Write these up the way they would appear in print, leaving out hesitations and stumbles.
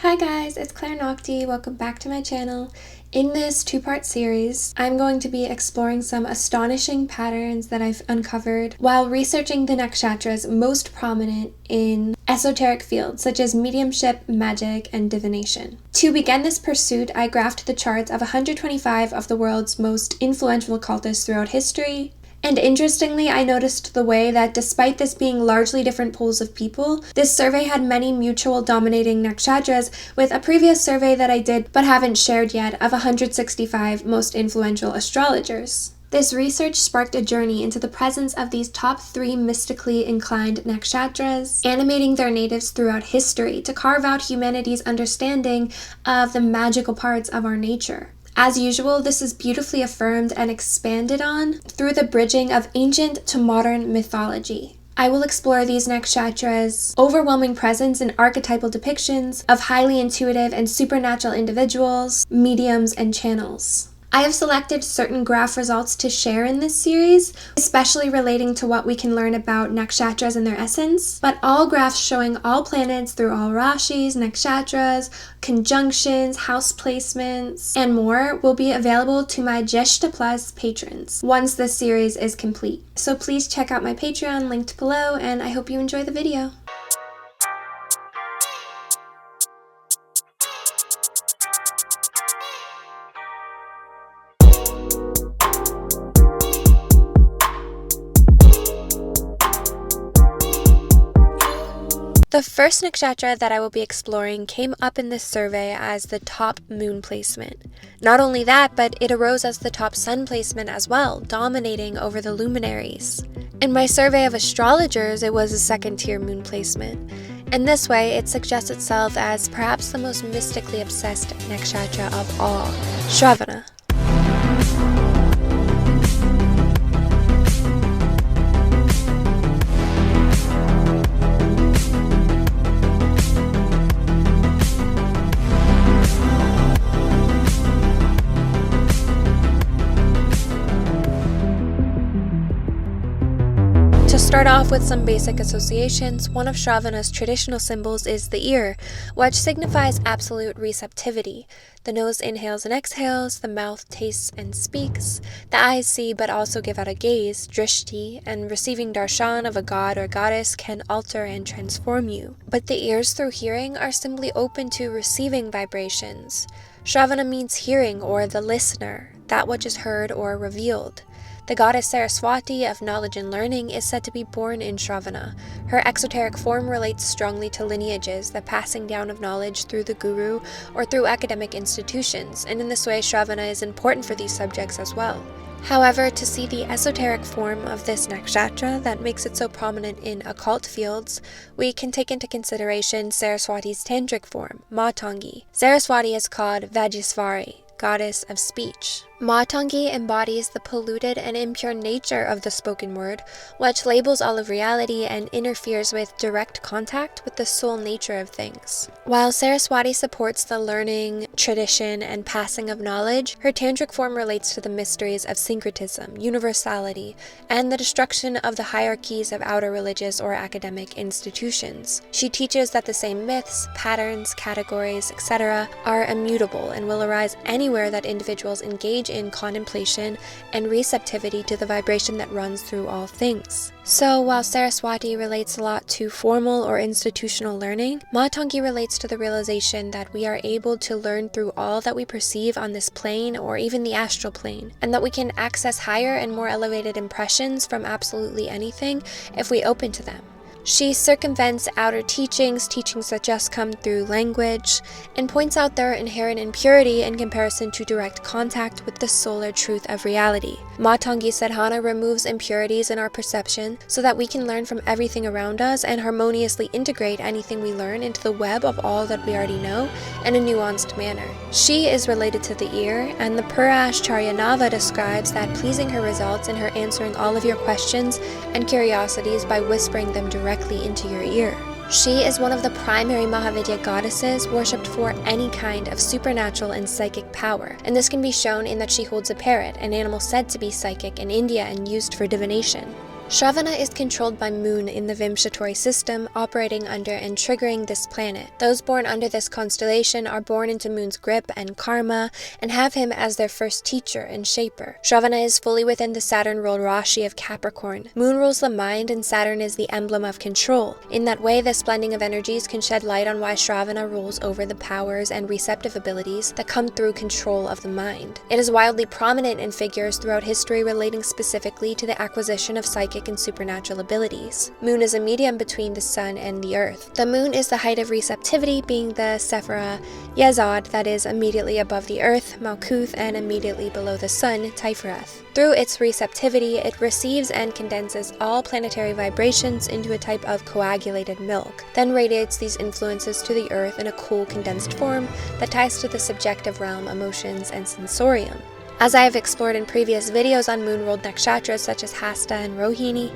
Hi guys, it's Claire Nakti. Welcome back to my channel. In this two-part series, I'm going to be exploring some astonishing patterns that I've uncovered while researching the nakshatras most prominent in esoteric fields such as mediumship, magic, and divination. To begin this pursuit, I graphed the charts of 125 of the world's most influential occultists throughout history. And interestingly, I noticed the way that despite this being largely different pools of people, this survey had many mutual dominating nakshatras with a previous survey that I did but haven't shared yet of 165 most influential astrologers. This research sparked a journey into the presence of these top 3 mystically inclined nakshatras, animating their natives throughout history to carve out humanity's understanding of the magical parts of our nature. As usual, this is beautifully affirmed and expanded on through the bridging of ancient to modern mythology. I will explore these nakshatras' overwhelming presence in archetypal depictions of highly intuitive and supernatural individuals, mediums, and channels. I have selected certain graph results to share in this series, especially relating to what we can learn about nakshatras and their essence, but all graphs showing all planets through all rashis, nakshatras, conjunctions, house placements, and more will be available to my Jeshta Plus patrons once this series is complete. So please check out my Patreon linked below, and I hope you enjoy the video. The first nakshatra that I will be exploring came up in this survey as the top moon placement. Not only that, but it arose as the top sun placement as well, dominating over the luminaries. In my survey of astrologers, it was a second-tier moon placement. In this way, it suggests itself as perhaps the most mystically obsessed nakshatra of all, Shravana. To start off with some basic associations, one of Shravana's traditional symbols is the ear, which signifies absolute receptivity. The nose inhales and exhales, the mouth tastes and speaks, the eyes see but also give out a gaze, drishti, and receiving darshan of a god or goddess can alter and transform you. But the ears through hearing are simply open to receiving vibrations. Shravana means hearing or the listener, that which is heard or revealed. The goddess Saraswati of knowledge and learning is said to be born in Shravana. Her exoteric form relates strongly to lineages, the passing down of knowledge through the guru or through academic institutions, and in this way Shravana is important for these subjects as well. However, to see the esoteric form of this nakshatra that makes it so prominent in occult fields, we can take into consideration Saraswati's tantric form, Matangi. Saraswati is called Vajisvari, goddess of speech. Matangi embodies the polluted and impure nature of the spoken word, which labels all of reality and interferes with direct contact with the soul nature of things. While Saraswati supports the learning, tradition, and passing of knowledge, her tantric form relates to the mysteries of syncretism, universality, and the destruction of the hierarchies of outer religious or academic institutions. She teaches that the same myths, patterns, categories, etc. are immutable and will arise anywhere that individuals engage in contemplation and receptivity to the vibration that runs through all things. So while Saraswati relates a lot to formal or institutional learning, Matangi relates to the realization that we are able to learn through all that we perceive on this plane or even the astral plane, and that we can access higher and more elevated impressions from absolutely anything if we open to them. She circumvents outer teachings that just come through language, and points out their inherent impurity in comparison to direct contact with the solar truth of reality. Matangi Sadhana removes impurities in our perception so that we can learn from everything around us and harmoniously integrate anything we learn into the web of all that we already know in a nuanced manner. She is related to the ear, and the Purashcharyanava describes that pleasing her results in her answering all of your questions and curiosities by whispering them directly into your ear. She is one of the primary Mahavidya goddesses worshipped for any kind of supernatural and psychic power, and this can be shown in that she holds a parrot, an animal said to be psychic in India and used for divination. Shravana is controlled by Moon in the Vimshatori system, operating under and triggering this planet. Those born under this constellation are born into Moon's grip and karma, and have him as their first teacher and shaper. Shravana is fully within the Saturn-ruled Rashi of Capricorn. Moon rules the mind, and Saturn is the emblem of control. In that way, this blending of energies can shed light on why Shravana rules over the powers and receptive abilities that come through control of the mind. It is wildly prominent in figures throughout history relating specifically to the acquisition of psychic and supernatural abilities. Moon is a medium between the sun and the earth. The moon is the height of receptivity, being the Sephira Yesod, that is immediately above the earth, Malkuth, and immediately below the sun, Tiferet. Through its receptivity, it receives and condenses all planetary vibrations into a type of coagulated milk, then radiates these influences to the earth in a cool condensed form that ties to the subjective realm, emotions, and sensorium. As I have explored in previous videos on moon-ruled nakshatras such as Hasta and Rohini,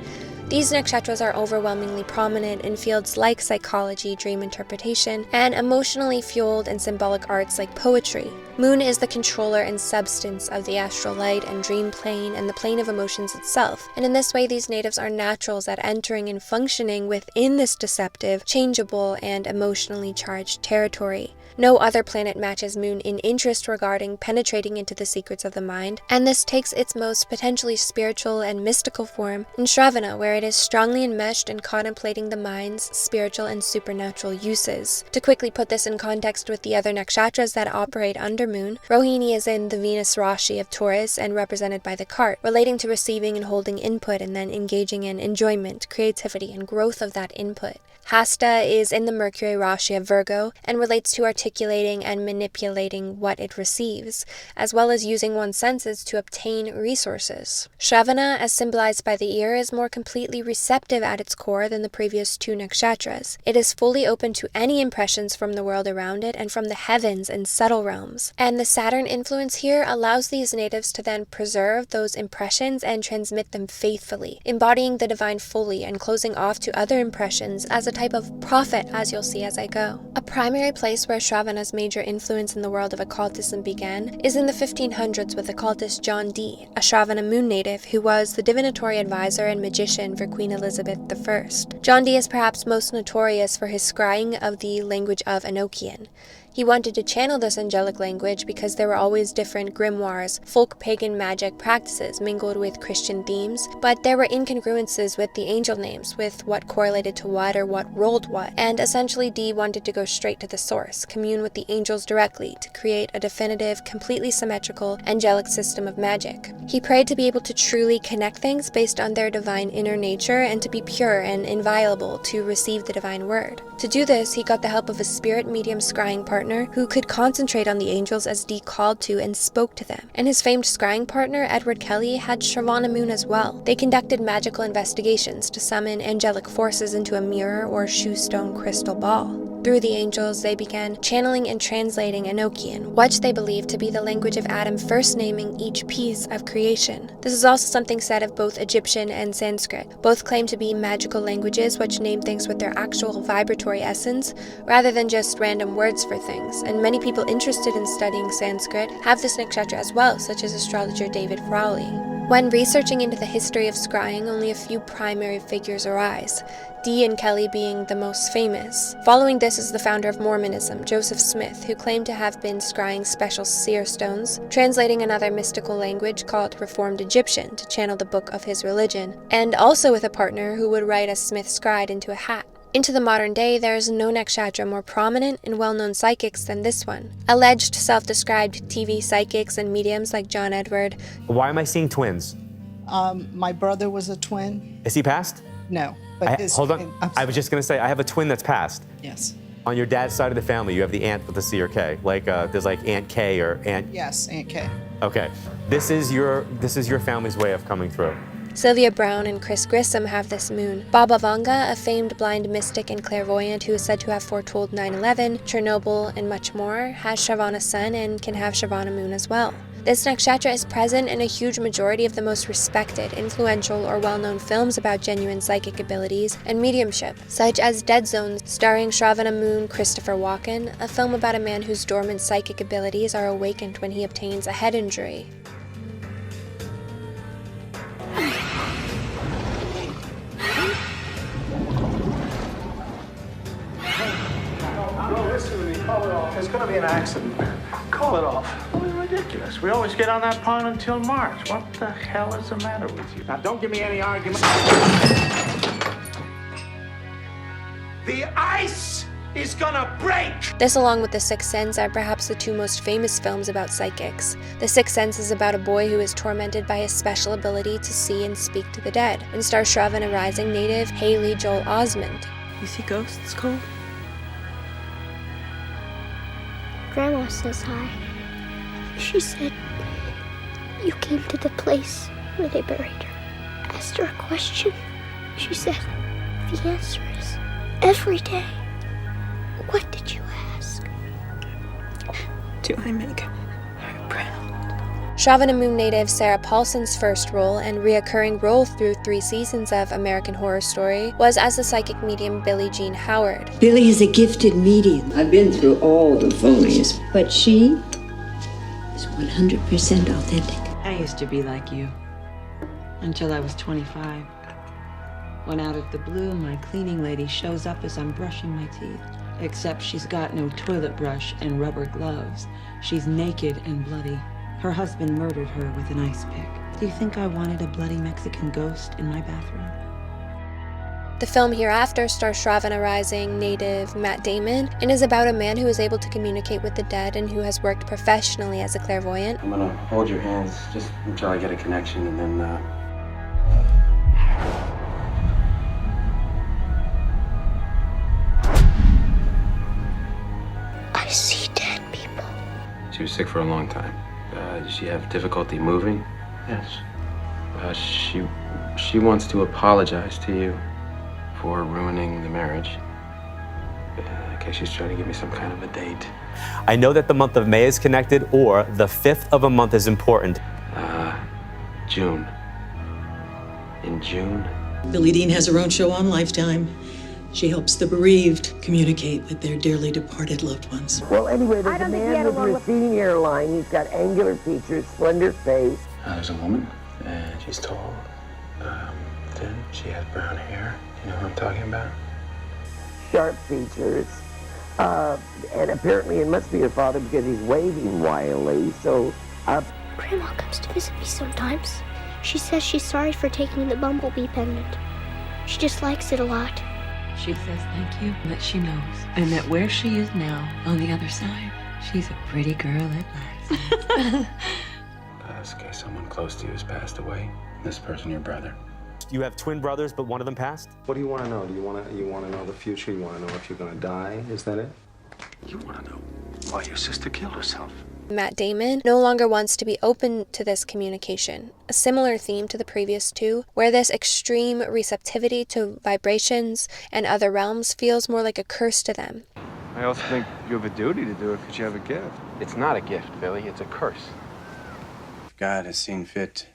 these nakshatras are overwhelmingly prominent in fields like psychology, dream interpretation, and emotionally fueled and symbolic arts like poetry. Moon is the controller and substance of the astral light and dream plane and the plane of emotions itself, and in this way these natives are naturals at entering and functioning within this deceptive, changeable, and emotionally charged territory. No other planet matches Moon in interest regarding penetrating into the secrets of the mind, and this takes its most potentially spiritual and mystical form in Shravana, where it is strongly enmeshed in contemplating the mind's spiritual and supernatural uses. To quickly put this in context with the other nakshatras that operate under Moon, Rohini is in the Venus Rashi of Taurus and represented by the cart, relating to receiving and holding input and then engaging in enjoyment, creativity, and growth of that input. Hasta is in the Mercury Rashi of Virgo and relates to articulating and manipulating what it receives, as well as using one's senses to obtain resources. Shravana, as symbolized by the ear, is more completely receptive at its core than the previous two nakshatras. It is fully open to any impressions from the world around it and from the heavens and subtle realms. And the Saturn influence here allows these natives to then preserve those impressions and transmit them faithfully, embodying the divine fully and closing off to other impressions as a type of prophet, as you'll see as I go. A primary place where Shravana's major influence in the world of occultism began is in the 1500s with occultist John Dee, a Shravana moon native who was the divinatory advisor and magician for Queen Elizabeth I. John Dee is perhaps most notorious for his scrying of the language of Enochian. He wanted to channel this angelic language because there were always different grimoires, folk pagan magic practices mingled with Christian themes, but there were incongruences with the angel names, with what correlated to what or what rolled what, and essentially Dee wanted to go straight to the source, commune with the angels directly to create a definitive, completely symmetrical, angelic system of magic. He prayed to be able to truly connect things based on their divine inner nature and to be pure and inviolable to receive the divine word. To do this, he got the help of a spirit medium scrying partner who could concentrate on the angels as Dee called to and spoke to them. And his famed scrying partner, Edward Kelly, had Shravana moon as well. They conducted magical investigations to summon angelic forces into a mirror or shoestone crystal ball. Through the angels, they began channeling and translating Enochian, which they believed to be the language of Adam first naming each piece of creation. This is also something said of both Egyptian and Sanskrit. Both claim to be magical languages which name things with their actual vibratory essence, rather than just random words for things, and many people interested in studying Sanskrit have this nakshatra as well, such as astrologer David Frawley. When researching into the history of scrying, only a few primary figures arise, Dee and Kelly being the most famous. Following this is the founder of Mormonism, Joseph Smith, who claimed to have been scrying special seer stones, translating another mystical language called Reformed Egyptian to channel the book of his religion, and also with a partner who would write as Smith scried into a hat. Into the modern day, there is no nakshatra more prominent and well-known psychics than this one. Alleged self-described TV psychics and mediums like John Edward. Why am I seeing twins? My brother was a twin. Is he passed? No. But Hold on. I was just going to say, I have a twin that's passed. Yes. On your dad's side of the family, you have the aunt with the C or K. Like, there's like Aunt K or Aunt... Yes, Aunt K. Okay. This is your family's way of coming through. Sylvia Browne and Chris Grissom have this moon. Baba Vanga, a famed blind mystic and clairvoyant who is said to have foretold 9/11, Chernobyl, and much more, has Shravana sun and can have Shravana moon as well. This nakshatra is present in a huge majority of the most respected, influential, or well-known films about genuine psychic abilities and mediumship, such as Dead Zone, starring Shravana moon Christopher Walken, a film about a man whose dormant psychic abilities are awakened when he obtains a head injury. gonna be an accident. Call it off. Well, ridiculous. We always get on that pond until March. What the hell is the matter with you? Now, don't give me any argument. The ice is gonna break! This, along with The Sixth Sense, are perhaps the two most famous films about psychics. The Sixth Sense is about a boy who is tormented by his special ability to see and speak to the dead, and stars Shravana Rising native Haley Joel Osment. You see ghosts, Cole? Grandma says hi. She said you came to the place where they buried her. Asked her a question. She said the answer is every day. What did you ask? Do I make her proud? Shravana Moon native Sarah Paulson's first role and reoccurring role through 3 seasons of American Horror Story was as the psychic medium Billie Jean Howard. Billie is a gifted medium. I've been through all the phonies, but she is 100% authentic. I used to be like you. Until I was 25. When out of the blue, my cleaning lady shows up as I'm brushing my teeth. Except she's got no toilet brush and rubber gloves. She's naked and bloody. Her husband murdered her with an ice pick. Do you think I wanted a bloody Mexican ghost in my bathroom? The film Hereafter stars Shravana Rising native Matt Damon and is about a man who is able to communicate with the dead and who has worked professionally as a clairvoyant. I'm gonna hold your hands just until I get a connection, and then, I see dead people. She was sick for a long time. Did she have difficulty moving? Yes. She wants to apologize to you for ruining the marriage. I guess she's trying to give me some kind of a date. I know that the month of May is connected, or the 5th of a month is important. June. In June? Billie Dean has her own show on Lifetime. She helps the bereaved communicate with their dearly departed loved ones. Well, anyway, there's a man with receding hairline. He's got angular features, slender face. There's a woman, and she's tall, thin. She has brown hair. You know who I'm talking about? Sharp features. And apparently it must be her father because he's waving wildly, so... Grandma comes to visit me sometimes. She says she's sorry for taking the bumblebee pendant. She just likes it a lot. She says thank you, that she knows. And that where she is now, on the other side, she's a pretty girl at last. That's in case someone close to you has passed away. This person, your brother. You have twin brothers, but one of them passed? What do you want to know? Do you want to know the future? You want to know if you're going to die? Is that it? You want to know why your sister killed herself? Matt Damon no longer wants to be open to this communication, a similar theme to the previous two, where this extreme receptivity to vibrations and other realms feels more like a curse to them. I also think you have a duty to do it because you have a gift. It's not a gift, Billy. It's a curse. If God has seen fit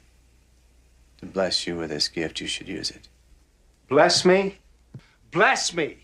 to bless you with this gift, you should use it. Bless me? Bless me!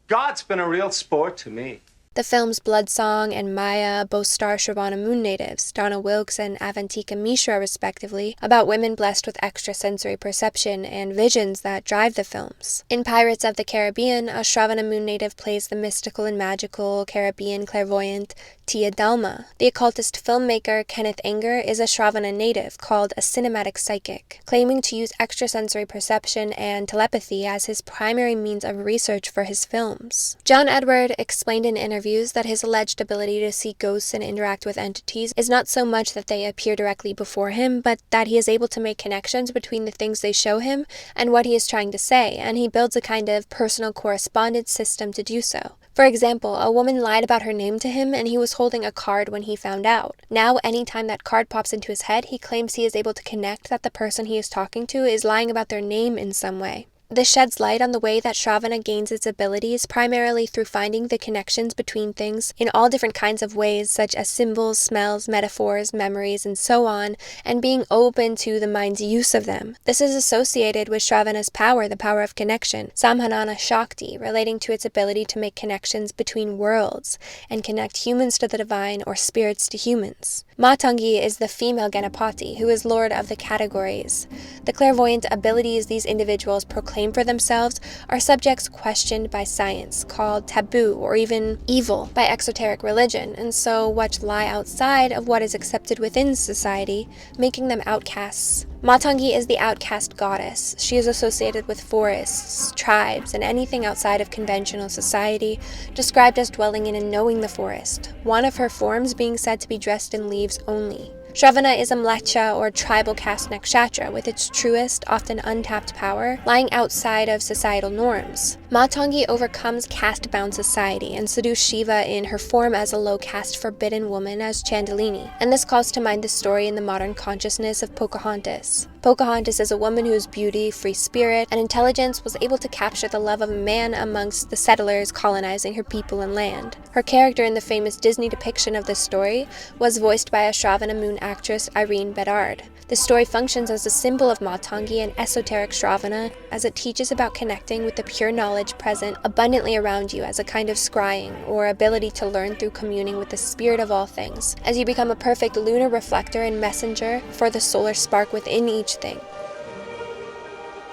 God's been a real sport to me. The films Bloodsong and Maya both star Shravana Moon natives, Donna Wilkes and Avantika Mishra respectively, about women blessed with extrasensory perception and visions that drive the films. In Pirates of the Caribbean, a Shravana Moon native plays the mystical and magical Caribbean clairvoyant Tia Dalma. The occultist filmmaker Kenneth Anger is a Shravana native called a cinematic psychic, claiming to use extrasensory perception and telepathy as his primary means of research for his films. John Edward explained in interviews that his alleged ability to see ghosts and interact with entities is not so much that they appear directly before him, but that he is able to make connections between the things they show him and what he is trying to say, and he builds a kind of personal correspondence system to do so. For example, a woman lied about her name to him and he was holding a card when he found out. Now, anytime that card pops into his head, he claims he is able to connect that the person he is talking to is lying about their name in some way. This sheds light on the way that Shravana gains its abilities primarily through finding the connections between things in all different kinds of ways, such as symbols, smells, metaphors, memories, and so on, and being open to the mind's use of them. This is associated with Shravana's power, the power of connection, Samhanana Shakti, relating to its ability to make connections between worlds and connect humans to the divine or spirits to humans. Matangi is the female Ganapati, who is lord of the categories. The clairvoyant abilities these individuals proclaim claim for themselves are subjects questioned by science, called taboo or even evil by exoteric religion, and so which lie outside of what is accepted within society, making them outcasts. Matangi is the outcast goddess. She is associated with forests, tribes, and anything outside of conventional society, described as dwelling in and knowing the forest, one of her forms being said to be dressed in leaves only. Shravana is a mlecha or tribal caste nakshatra with its truest, often untapped power lying outside of societal norms. Matangi overcomes caste-bound society and seduces Shiva in her form as a low-caste forbidden woman as Chandalini, and this calls to mind the story in the modern consciousness of Pocahontas. Pocahontas is a woman whose beauty, free spirit, and intelligence was able to capture the love of a man amongst the settlers colonizing her people and land. Her character in the famous Disney depiction of this story was voiced by a Shravana moon actress Irene Bedard. The story functions as a symbol of Matangi and esoteric Shravana, as it teaches about connecting with the pure knowledge present abundantly around you as a kind of scrying, or ability to learn through communing with the spirit of all things, as you become a perfect lunar reflector and messenger for the solar spark within each thing.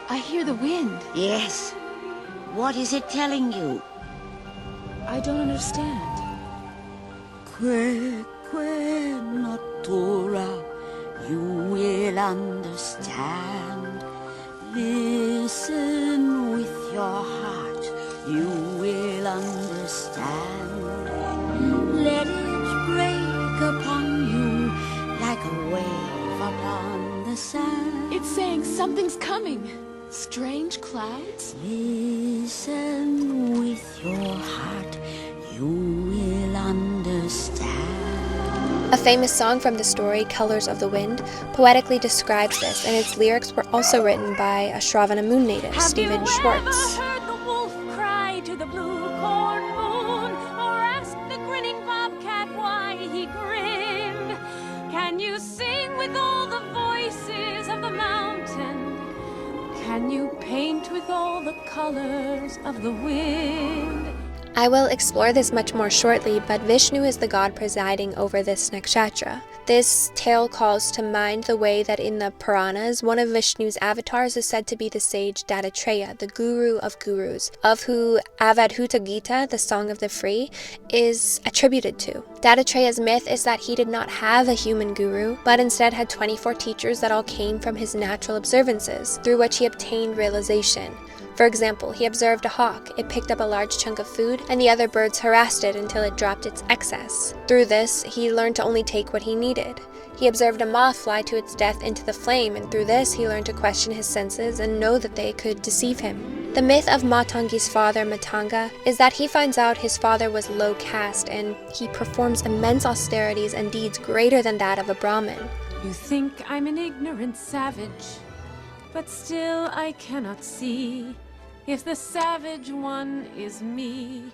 I hear the wind. Yes. What is it telling you? I don't understand. Natura, you will understand. Listen with your heart, you will understand. Let it break upon you like a wave upon the sand. It's saying something's coming. Strange clouds? Listen with your heart, you will understand. A famous song from the story, Colors of the Wind, poetically describes this, and its lyrics were also written by a Shravana moon native, Stephen Schwartz. Have you ever heard the wolf cry to the blue corn moon, or ask the grinning bobcat why he grinned? Can you sing with all the voices of the mountain? Can you paint with all the colors of the wind? I will explore this much more shortly, but Vishnu is the god presiding over this nakshatra. This tale calls to mind the way that in the Puranas, one of Vishnu's avatars is said to be the sage Dattatreya, the guru of gurus, of who Avadhuta Gita, the Song of the Free, is attributed to. Dattatreya's myth is that he did not have a human guru, but instead had 24 teachers that all came from his natural observances, through which he obtained realization. For example, he observed a hawk, it picked up a large chunk of food, and the other birds harassed it until it dropped its excess. Through this, he learned to only take what he needed. He observed a moth fly to its death into the flame, and through this he learned to question his senses and know that they could deceive him. The myth of Matangi's father, Matanga, is that he finds out his father was low caste, and he performs immense austerities and deeds greater than that of a Brahmin. You think I'm an ignorant savage, but still I cannot see if the savage one is me.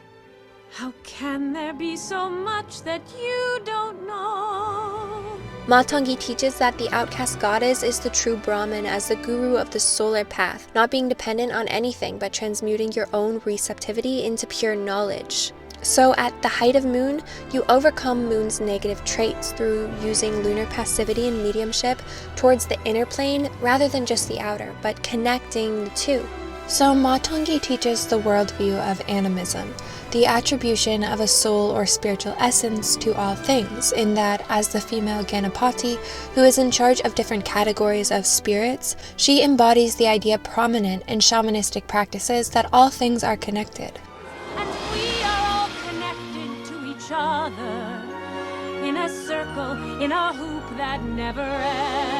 How can there be so much that you don't know? Matangi teaches that the outcast goddess is the true Brahmin as the guru of the solar path, not being dependent on anything but transmuting your own receptivity into pure knowledge. So at the height of Moon, you overcome Moon's negative traits through using lunar passivity and mediumship towards the inner plane rather than just the outer, but connecting the two. So Matangi teaches the worldview of Animism, the attribution of a soul or spiritual essence to all things, in that as the female Ganapati, who is in charge of different categories of spirits, she embodies the idea prominent in shamanistic practices that all things are connected. And we are all connected to each other in a circle, in a hoop that never ends.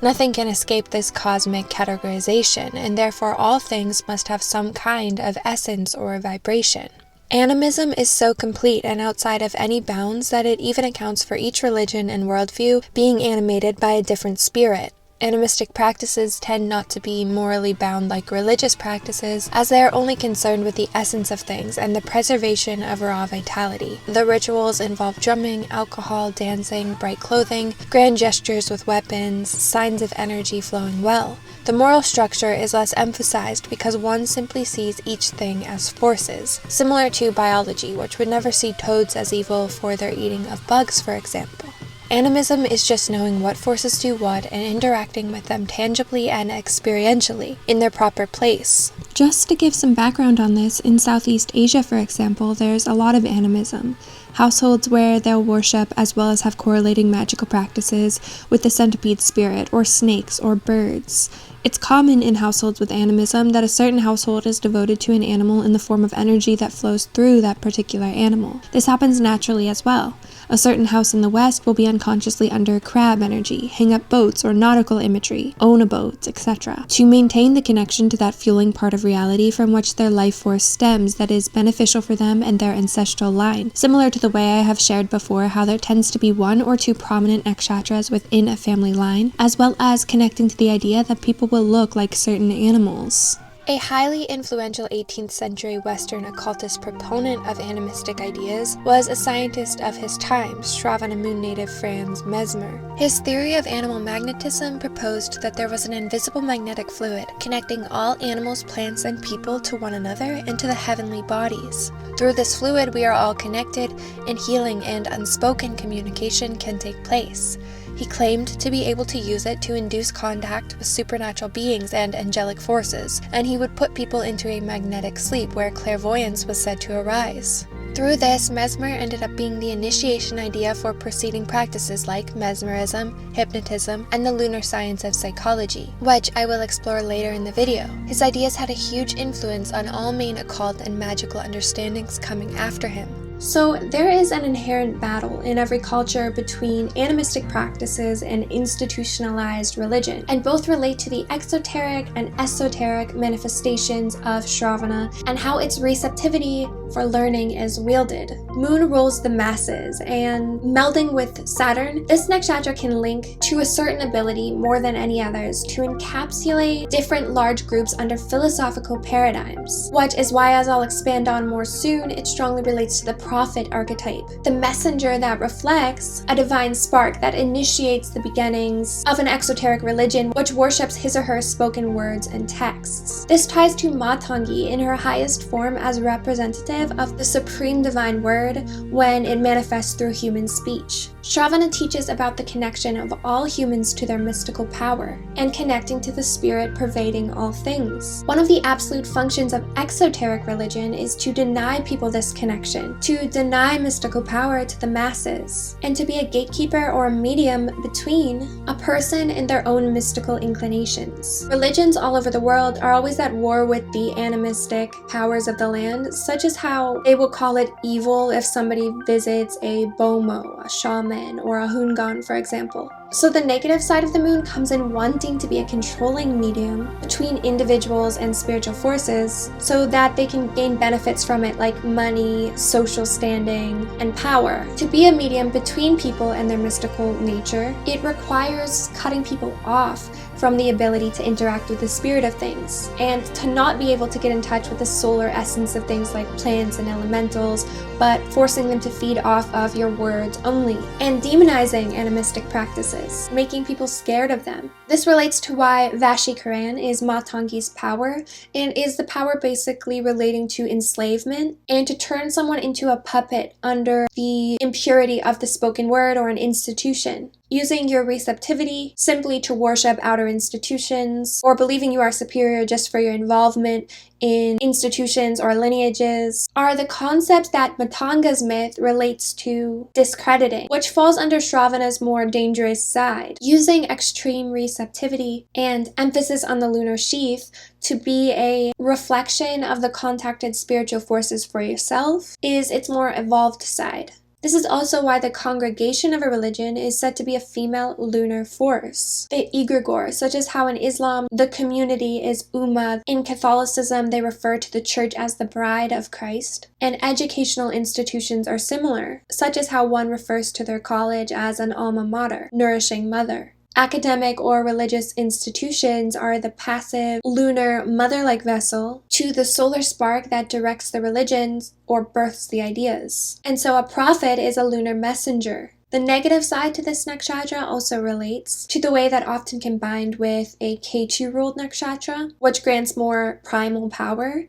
Nothing can escape this cosmic categorization, and therefore all things must have some kind of essence or vibration. Animism is so complete and outside of any bounds that it even accounts for each religion and worldview being animated by a different spirit. Animistic practices tend not to be morally bound like religious practices, as they are only concerned with the essence of things and the preservation of raw vitality. The rituals involve drumming, alcohol, dancing, bright clothing, grand gestures with weapons, signs of energy flowing well. The moral structure is less emphasized because one simply sees each thing as forces, similar to biology, which would never see toads as evil for their eating of bugs, for example. Animism is just knowing what forces do what and interacting with them tangibly and experientially in their proper place. Just to give some background on this, in Southeast Asia, for example, there's a lot of animism. Households where they'll worship as well as have correlating magical practices with the centipede spirit or snakes or birds. It's common in households with animism that a certain household is devoted to an animal in the form of energy that flows through that particular animal. This happens naturally as well. A certain house in the West will be unconsciously under crab energy, hang up boats or nautical imagery, own a boat, etc. to maintain the connection to that fueling part of reality from which their life force stems that is beneficial for them and their ancestral line. Similar to the way I have shared before how there tends to be 1 or 2 prominent nakshatras within a family line, as well as connecting to the idea that people will look like certain animals. A highly influential 18th century Western occultist proponent of animistic ideas was a scientist of his time, Shravana moon native Franz Mesmer. His theory of animal magnetism proposed that there was an invisible magnetic fluid connecting all animals, plants, and people to one another and to the heavenly bodies. Through this fluid, we are all connected, and healing and unspoken communication can take place. He claimed to be able to use it to induce contact with supernatural beings and angelic forces, and he would put people into a magnetic sleep where clairvoyance was said to arise. Through this, Mesmer ended up being the initiation idea for preceding practices like mesmerism, hypnotism, and the lunar science of psychology, which I will explore later in the video. His ideas had a huge influence on all main occult and magical understandings coming after him. So there is an inherent battle in every culture between animistic practices and institutionalized religion, and both relate to the exoteric and esoteric manifestations of Shravana and how its receptivity for learning is wielded. Moon rules the masses, and melding with Saturn, this nakshatra can link to a certain ability more than any others to encapsulate different large groups under philosophical paradigms, which is why, as I'll expand on more soon, it strongly relates to the prophet archetype, the messenger that reflects a divine spark that initiates the beginnings of an exoteric religion which worships his or her spoken words and texts. This ties to Matangi in her highest form as representative of the supreme divine word when it manifests through human speech. Shravana teaches about the connection of all humans to their mystical power and connecting to the spirit pervading all things. One of the absolute functions of exoteric religion is to deny people this connection, to deny mystical power to the masses, and to be a gatekeeper or a medium between a person and their own mystical inclinations. Religions all over the world are always at war with the animistic powers of the land, such as how they will call it evil if somebody visits a bomo, a shaman, or a hungan, for example. So the negative side of the moon comes in wanting to be a controlling medium between individuals and spiritual forces so that they can gain benefits from it like money, social standing, and power. To be a medium between people and their mystical nature, it requires cutting people off from the ability to interact with the spirit of things, and to not be able to get in touch with the solar essence of things like plants and elementals, but forcing them to feed off of your words only, and demonizing animistic practices, making people scared of them. This relates to why Vashikaran is Matangi's power, and is the power basically relating to enslavement, and to turn someone into a puppet under the impurity of the spoken word or an institution. Using your receptivity simply to worship outer institutions, or believing you are superior just for your involvement in institutions or lineages, are the concepts that Matanga's myth relates to discrediting, which falls under Shravana's more dangerous side. Using extreme receptivity and emphasis on the lunar sheath to be a reflection of the contacted spiritual forces for yourself is its more evolved side. This is also why the congregation of a religion is said to be a female lunar force, the egregore, such as how in Islam the community is Ummah. In Catholicism they refer to the church as the bride of Christ, and educational institutions are similar, such as how one refers to their college as an alma mater, nourishing mother. Academic or religious institutions are the passive, lunar, mother-like vessel to the solar spark that directs the religions or births the ideas. And so a prophet is a lunar messenger. The negative side to this nakshatra also relates to the way that often combined with a Ketu-ruled nakshatra, which grants more primal power.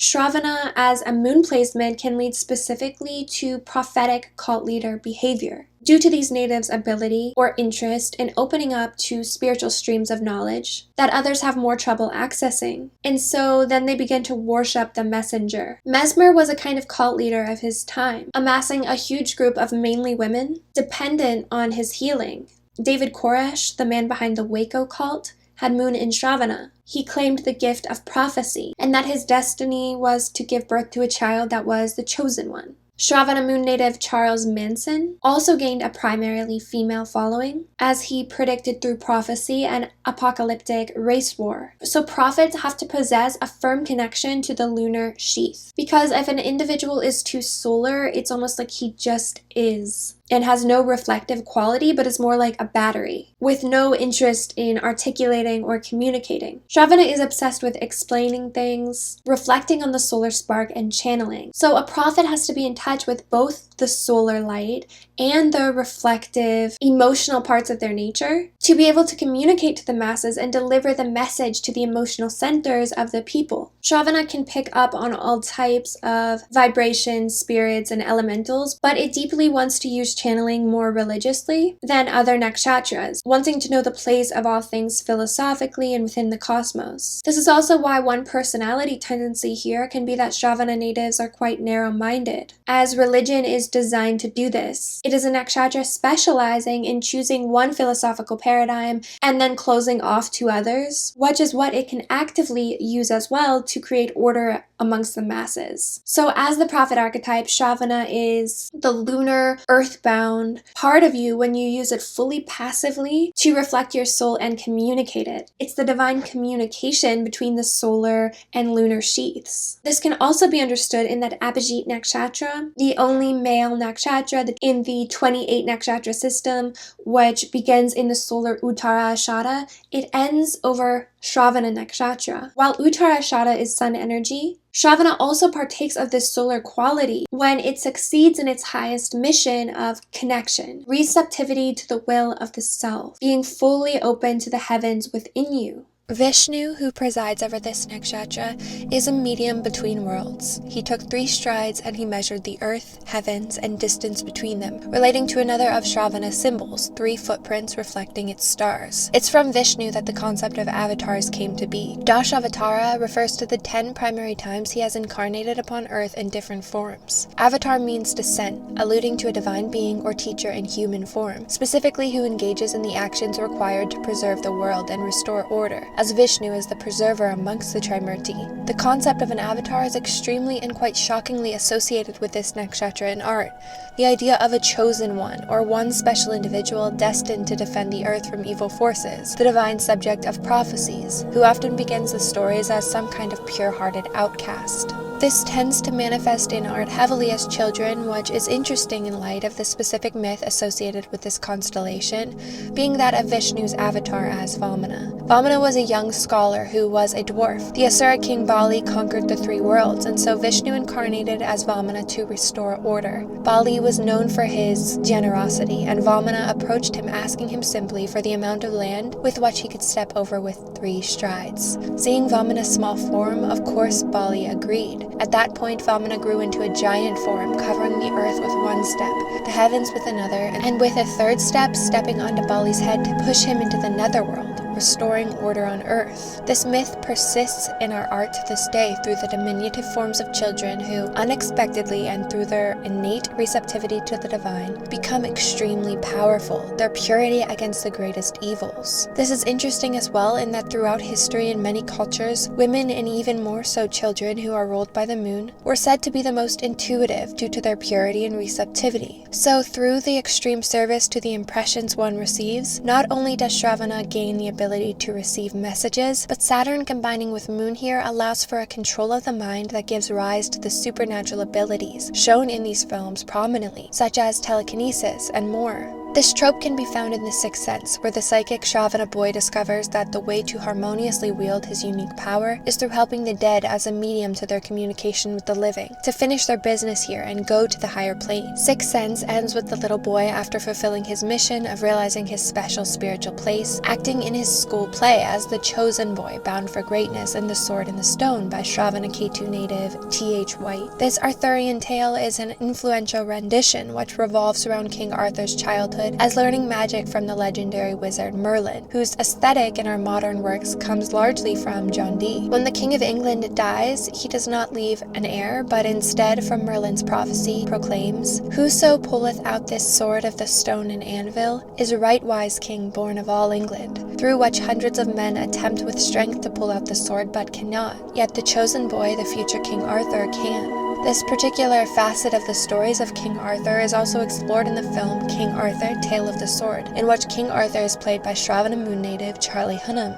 Shravana as a moon placement can lead specifically to prophetic cult leader behavior. Due to these natives' ability or interest in opening up to spiritual streams of knowledge that others have more trouble accessing. And so then they begin to worship the messenger. Mesmer was a kind of cult leader of his time, amassing a huge group of mainly women dependent on his healing. David Koresh, the man behind the Waco cult, had moon in Shravana. He claimed the gift of prophecy, and that his destiny was to give birth to a child that was the chosen one. Shravana moon native Charles Manson also gained a primarily female following, as he predicted through prophecy an apocalyptic race war. So prophets have to possess a firm connection to the lunar sheath, because if an individual is too solar, it's almost like he just is, and has no reflective quality, but is more like a battery, with no interest in articulating or communicating. Shravana is obsessed with explaining things, reflecting on the solar spark, and channeling. So a prophet has to be in touch with both the solar light and the reflective, emotional parts of their nature to be able to communicate to the masses and deliver the message to the emotional centers of the people. Shravana can pick up on all types of vibrations, spirits, and elementals, but it deeply wants to use channeling more religiously than other nakshatras, wanting to know the place of all things philosophically and within the cosmos. This is also why one personality tendency here can be that Shravana natives are quite narrow-minded, as religion is designed to do this. It is a nakshatra specializing in choosing one philosophical paradigm and then closing off to others, which is what it can actively use as well to create order amongst the masses. So as the prophet archetype, Shravana is the lunar, earthbound part of you when you use it fully passively to reflect your soul and communicate it. It's the divine communication between the solar and lunar sheaths. This can also be understood in that Abhijit Nakshatra, the only male nakshatra in the 28 nakshatra system, which begins in the solar Uttarashada, it ends over Shravana Nakshatra. While Uttarashada is sun energy, Shravana also partakes of this solar quality when it succeeds in its highest mission of connection, receptivity to the will of the self, being fully open to the heavens within you. Vishnu, who presides over this nakshatra, is a medium between worlds. He took 3 strides and he measured the earth, heavens, and distance between them, relating to another of Shravana's symbols, 3 footprints reflecting its stars. It's from Vishnu that the concept of avatars came to be. Dashavatara refers to the 10 primary times he has incarnated upon earth in different forms. Avatar means descent, alluding to a divine being or teacher in human form, specifically who engages in the actions required to preserve the world and restore order, as Vishnu is the preserver amongst the Trimurti. The concept of an avatar is extremely and quite shockingly associated with this nakshatra in art. The idea of a chosen one, or one special individual destined to defend the earth from evil forces, the divine subject of prophecies, who often begins the stories as some kind of pure-hearted outcast. This tends to manifest in art heavily as children, which is interesting in light of the specific myth associated with this constellation, being that of Vishnu's avatar as Vamana. Vamana was a young scholar who was a dwarf. The Asura king Bali conquered the 3 worlds, and so Vishnu incarnated as Vamana to restore order. Bali was known for his generosity, and Vamana approached him asking him simply for the amount of land with which he could step over with 3 strides. Seeing Vamana's small form, of course Bali agreed. At that point, Vamana grew into a giant form, covering the earth with 1 step, the heavens with another, and with a 3rd step, stepping onto Bali's head to push him into the netherworld, restoring order on earth. This myth persists in our art to this day through the diminutive forms of children who, unexpectedly and through their innate receptivity to the divine, become extremely powerful, their purity against the greatest evils. This is interesting as well in that throughout history in many cultures, women and even more so children who are ruled by the moon were said to be the most intuitive due to their purity and receptivity. So through the extreme service to the impressions one receives, not only does Shravana gain the ability to receive messages, but Saturn combining with Moon here allows for a control of the mind that gives rise to the supernatural abilities shown in these films prominently, such as telekinesis and more. This trope can be found in The Sixth Sense, where the psychic Shravana boy discovers that the way to harmoniously wield his unique power is through helping the dead as a medium to their communication with the living, to finish their business here and go to the higher plane. Sixth Sense ends with the little boy, after fulfilling his mission of realizing his special spiritual place, acting in his school play as the chosen boy bound for greatness in The Sword in the Stone by Shravana native T.H. White. This Arthurian tale is an influential rendition which revolves around King Arthur's childhood as learning magic from the legendary wizard Merlin, whose aesthetic in our modern works comes largely from John Dee. When the King of England dies, he does not leave an heir, but instead from Merlin's prophecy proclaims, "Whoso pulleth out this sword of the stone and anvil is a right wise king born of all England," through which hundreds of men attempt with strength to pull out the sword but cannot, yet the chosen boy, the future King Arthur, can. This particular facet of the stories of King Arthur is also explored in the film King Arthur, Tale of the Sword, in which King Arthur is played by Shravana Moon native Charlie Hunnam.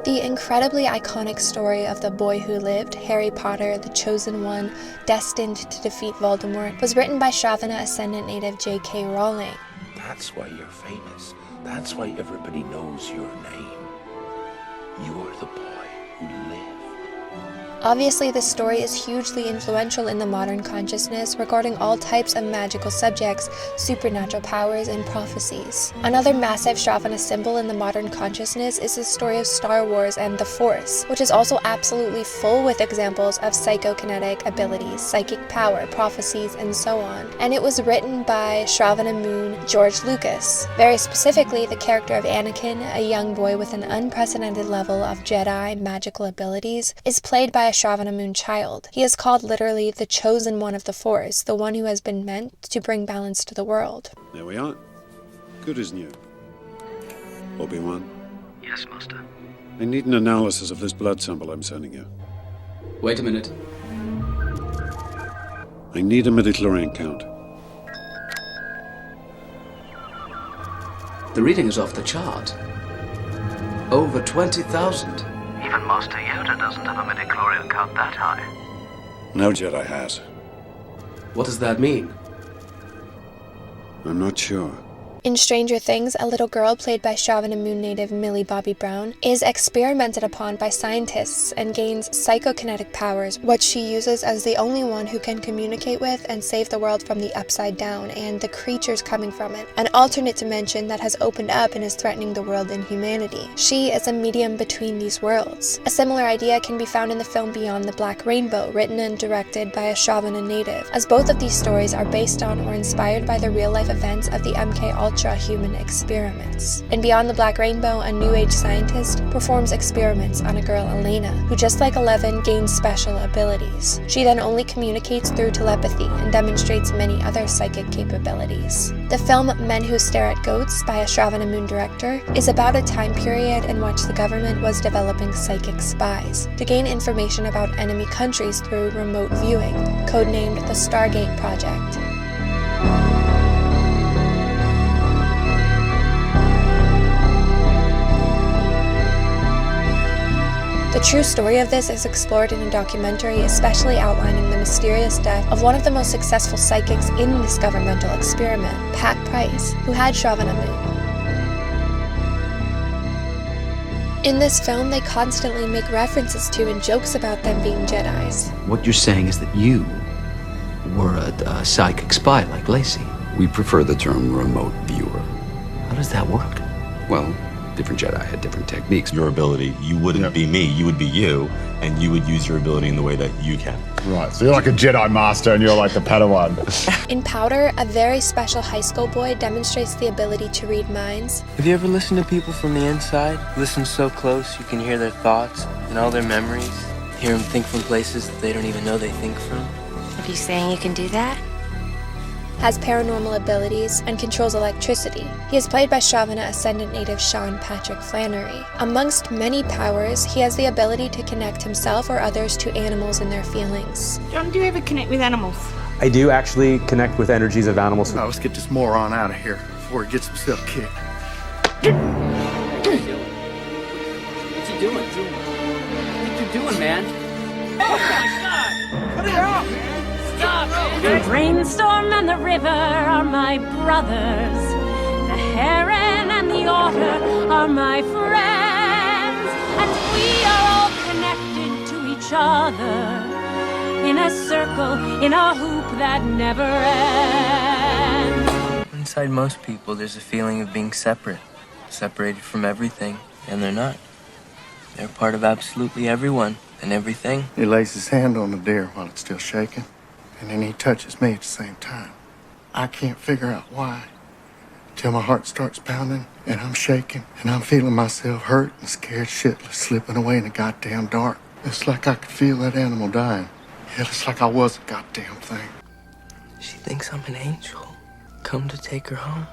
The incredibly iconic story of the boy who lived, Harry Potter, the chosen one, destined to defeat Voldemort, was written by Shravana Ascendant native J.K. Rowling. That's why you're famous. That's why everybody knows your name. You are the boy who lived. Obviously, this story is hugely influential in the modern consciousness regarding all types of magical subjects, supernatural powers, and prophecies. Another massive Shravana symbol in the modern consciousness is the story of Star Wars and the Force, which is also absolutely full with examples of psychokinetic abilities, psychic power, prophecies, and so on. And it was written by Shravana Moon George Lucas. Very specifically, the character of Anakin, a young boy with an unprecedented level of Jedi magical abilities, is played by a Shravana Moon child. He is called literally the chosen one of the Force, the one who has been meant to bring balance to the world. There we are. Good as new. Obi-Wan? Yes, Master. I need an analysis of this blood sample I'm sending you. Wait a minute. I need a midichlorian count. The reading is off the chart. Over 20,000. Even Master Yoda doesn't have a midichlorian count that high. No Jedi has. What does that mean? I'm not sure. In Stranger Things, a little girl played by Shravana Moon native Millie Bobby Brown is experimented upon by scientists and gains psychokinetic powers, which she uses as the only one who can communicate with and save the world from the Upside Down and the creatures coming from it, an alternate dimension that has opened up and is threatening the world and humanity. She is a medium between these worlds. A similar idea can be found in the film Beyond the Black Rainbow, written and directed by a Shravana native, as both of these stories are based on or inspired by the real-life events of the MK Ultra human experiments. In Beyond the Black Rainbow, a New Age scientist performs experiments on a girl, Elena, who just like Eleven gains special abilities. She then only communicates through telepathy and demonstrates many other psychic capabilities. The film Men Who Stare at Goats by a Shravana Moon director is about a time period in which the government was developing psychic spies to gain information about enemy countries through remote viewing, codenamed the Stargate Project. The true story of this is explored in a documentary, especially outlining the mysterious death of one of the most successful psychics in this governmental experiment, Pat Price, who had Shravana Moon. In this film, they constantly make references to and jokes about them being Jedis. What you're saying is that you were a psychic spy like Lacey. We prefer the term remote viewer. How does that work? Well, different Jedi had different techniques. Your ability, you wouldn't be me, you would be you, and you would use your ability in the way that you can. Right, so you're like a Jedi Master and you're like the Padawan. In Powder, a very special high school boy demonstrates the ability to read minds. Have you ever listened to people from the inside? Listen so close you can hear their thoughts and all their memories. Hear them think from places that they don't even know they think from. Are you saying you can do that? Has paranormal abilities, and controls electricity. He is played by Shravana Ascendant native Sean Patrick Flannery. Amongst many powers, he has the ability to connect himself or others to animals and their feelings. John, do you ever connect with animals? I do actually connect with energies of animals. Now let's get this moron out of here before he gets himself kicked. What's he doing? man. Oh my God! Stop! The brainstorm and the river are my brothers. The heron and the otter are my friends. And we are all connected to each other in a circle, in a hoop that never ends. Inside most people, there's a feeling of being separate, separated from everything, and they're not. They're part of absolutely everyone and everything. He lays his hand on the deer while it's still shaking, and then he touches me at the same time. I can't figure out why, till my heart starts pounding, and I'm shaking, and I'm feeling myself hurt and scared shitless, slipping away in the goddamn dark. It's like I could feel that animal dying. Yeah, it's like I was a goddamn thing. She thinks I'm an angel, come to take her home.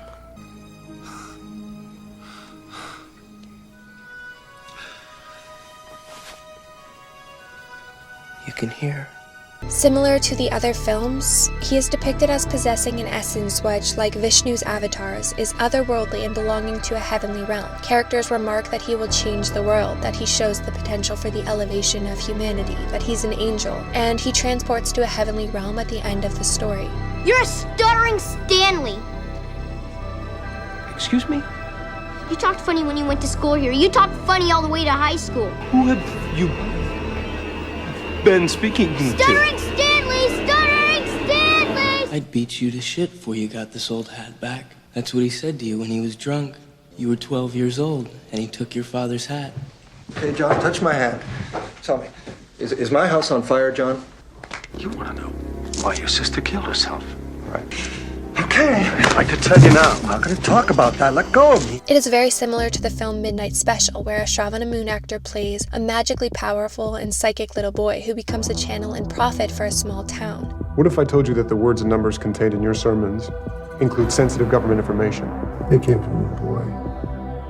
You can hear. Similar to the other films, he is depicted as possessing an essence which, like Vishnu's avatars, is otherworldly and belonging to a heavenly realm. Characters remark that he will change the world, that he shows the potential for the elevation of humanity, that he's an angel, and he transports to a heavenly realm at the end of the story. You're a stuttering Stanley. Excuse me? You talked funny when you went to school here. You talked funny all the way to high school. Who have you been speaking to? Stuttering Stanley! Stuttering Stanley! I'd beat you to shit before you got this old hat back. That's what he said to you when he was drunk. You were 12 years old, and he took your father's hat. Hey, John, touch my hand. Tell me, is my house on fire, John? You want to know why your sister killed herself? Right. Okay, I could tell you now. How can I talk about that? Let go of me. It is very similar to the film Midnight Special, where a Shravana moon actor plays a magically powerful and psychic little boy who becomes a channel and prophet for a small town. What if I told you that the words and numbers contained in your sermons include sensitive government information? It came from the boy.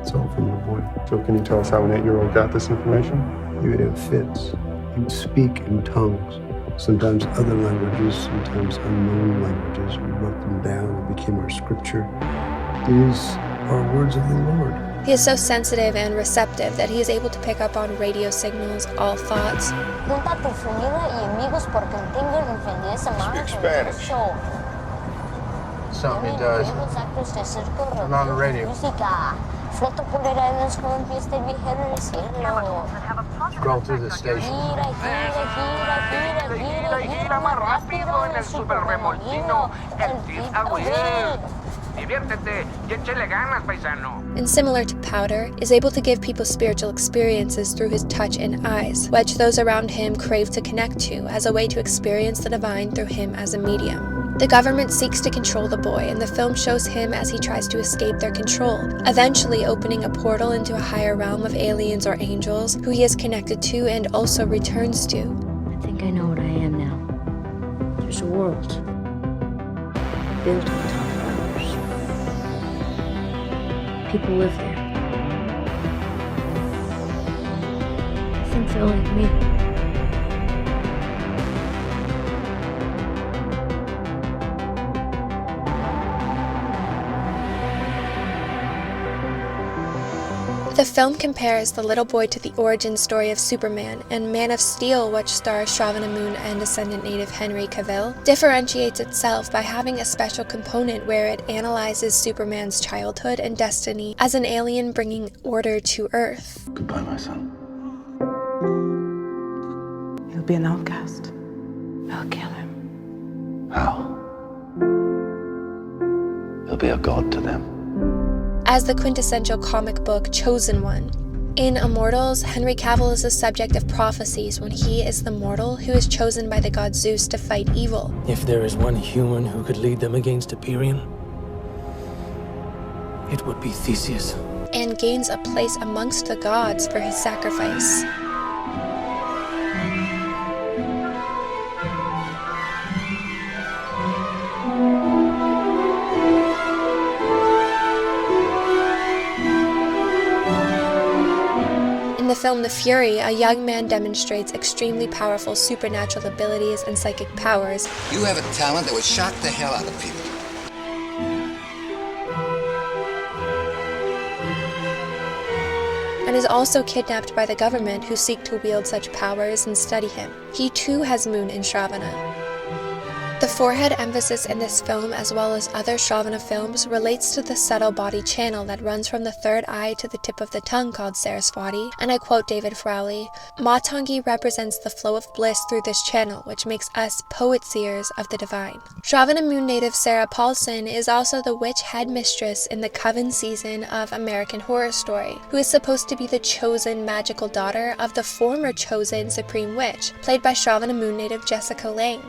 It's all from the boy. So can you tell us how an 8-year-old got this information? He would have fits. He would speak in tongues. Sometimes other languages, sometimes unknown languages. We wrote them down and became our scripture. These are words of the Lord. He is so sensitive and receptive that he is able to pick up on radio signals, all thoughts. Speak Spanish. Something he does. I'm on the radio. Scroll through the station. And similar to Powder, is able to give people spiritual experiences through his touch and eyes, which those around him crave to connect to as a way to experience the divine through him as a medium. The government seeks to control the boy, and the film shows him as he tries to escape their control, eventually opening a portal into a higher realm of aliens or angels who he is connected to and also returns to. I think I know what I am now. There's a world built on top of ours. People live there. I think they're like me. The film compares the little boy to the origin story of Superman, and Man of Steel, which stars Shravana Moon and descendant native Henry Cavill, differentiates itself by having a special component where it analyzes Superman's childhood and destiny as an alien bringing order to Earth. Goodbye, my son. He'll be an outcast. I'll kill him. How? He'll be a god to them. As the quintessential comic book Chosen One. In Immortals, Henry Cavill is the subject of prophecies when he is the mortal who is chosen by the god Zeus to fight evil. If there is one human who could lead them against Hyperion, it would be Theseus. And gains a place amongst the gods for his sacrifice. In the film The Fury, a young man demonstrates extremely powerful supernatural abilities and psychic powers. You have a talent that would shock the hell out of people. and is also kidnapped by the government who seek to wield such powers and study him. He too has moon in Shravana. The forehead emphasis in this film, as well as other Shravana films, relates to the subtle body channel that runs from the third eye to the tip of the tongue called Saraswati, and I quote David Frawley, "Matangi represents the flow of bliss through this channel, which makes us poet-seers of the divine." Shravana moon native Sarah Paulson is also the witch headmistress in the Coven season of American Horror Story, who is supposed to be the chosen magical daughter of the former chosen supreme witch, played by Shravana moon native Jessica Lange.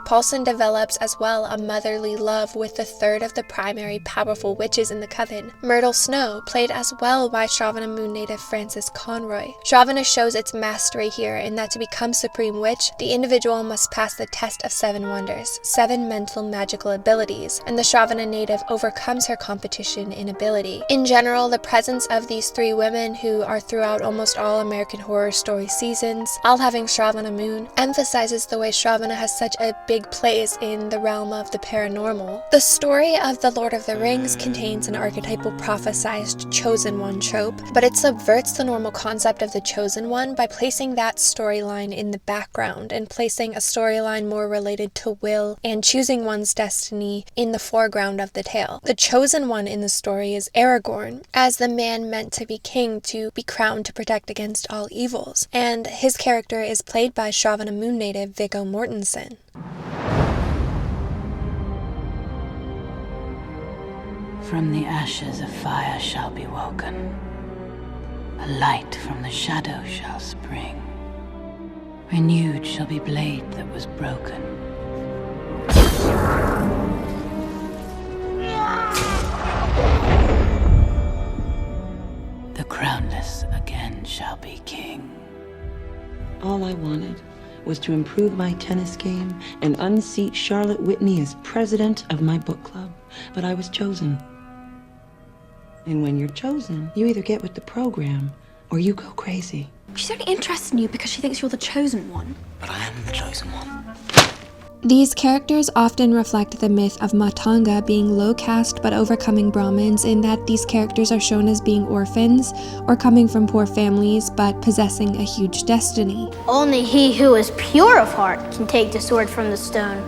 Paulson develops as well a motherly love with the third of the primary powerful witches in the coven, Myrtle Snow, played as well by Shravana moon native Frances Conroy. Shravana shows its mastery here in that to become supreme witch, the individual must pass the test of 7 wonders, 7 mental magical abilities, and the Shravana native overcomes her competition in ability. In general, the presence of these 3 women, who are throughout almost all American Horror Story seasons, all having Shravana moon, emphasizes the way Shravana has such a big place in the realm of the paranormal. The story of The Lord of the Rings contains an archetypal prophesized chosen one trope, but it subverts the normal concept of the chosen one by placing that storyline in the background and placing a storyline more related to will and choosing one's destiny in the foreground of the tale. The chosen one in the story is Aragorn, as the man meant to be king, to be crowned to protect against all evils, and his character is played by Shravana moon native Viggo Mortensen. From the ashes a fire shall be woken, a light from the shadow shall spring, renewed shall be blade that was broken. The crownless again shall be king. All I wanted was to improve my tennis game and unseat Charlotte Whitney as president of my book club, but I was chosen. And when you're chosen, you either get with the program or you go crazy. She's only interested in you because she thinks you're the chosen one. But I am the chosen one. These characters often reflect the myth of Matanga being low caste but overcoming Brahmins, in that these characters are shown as being orphans or coming from poor families but possessing a huge destiny. Only he who is pure of heart can take the sword from the stone.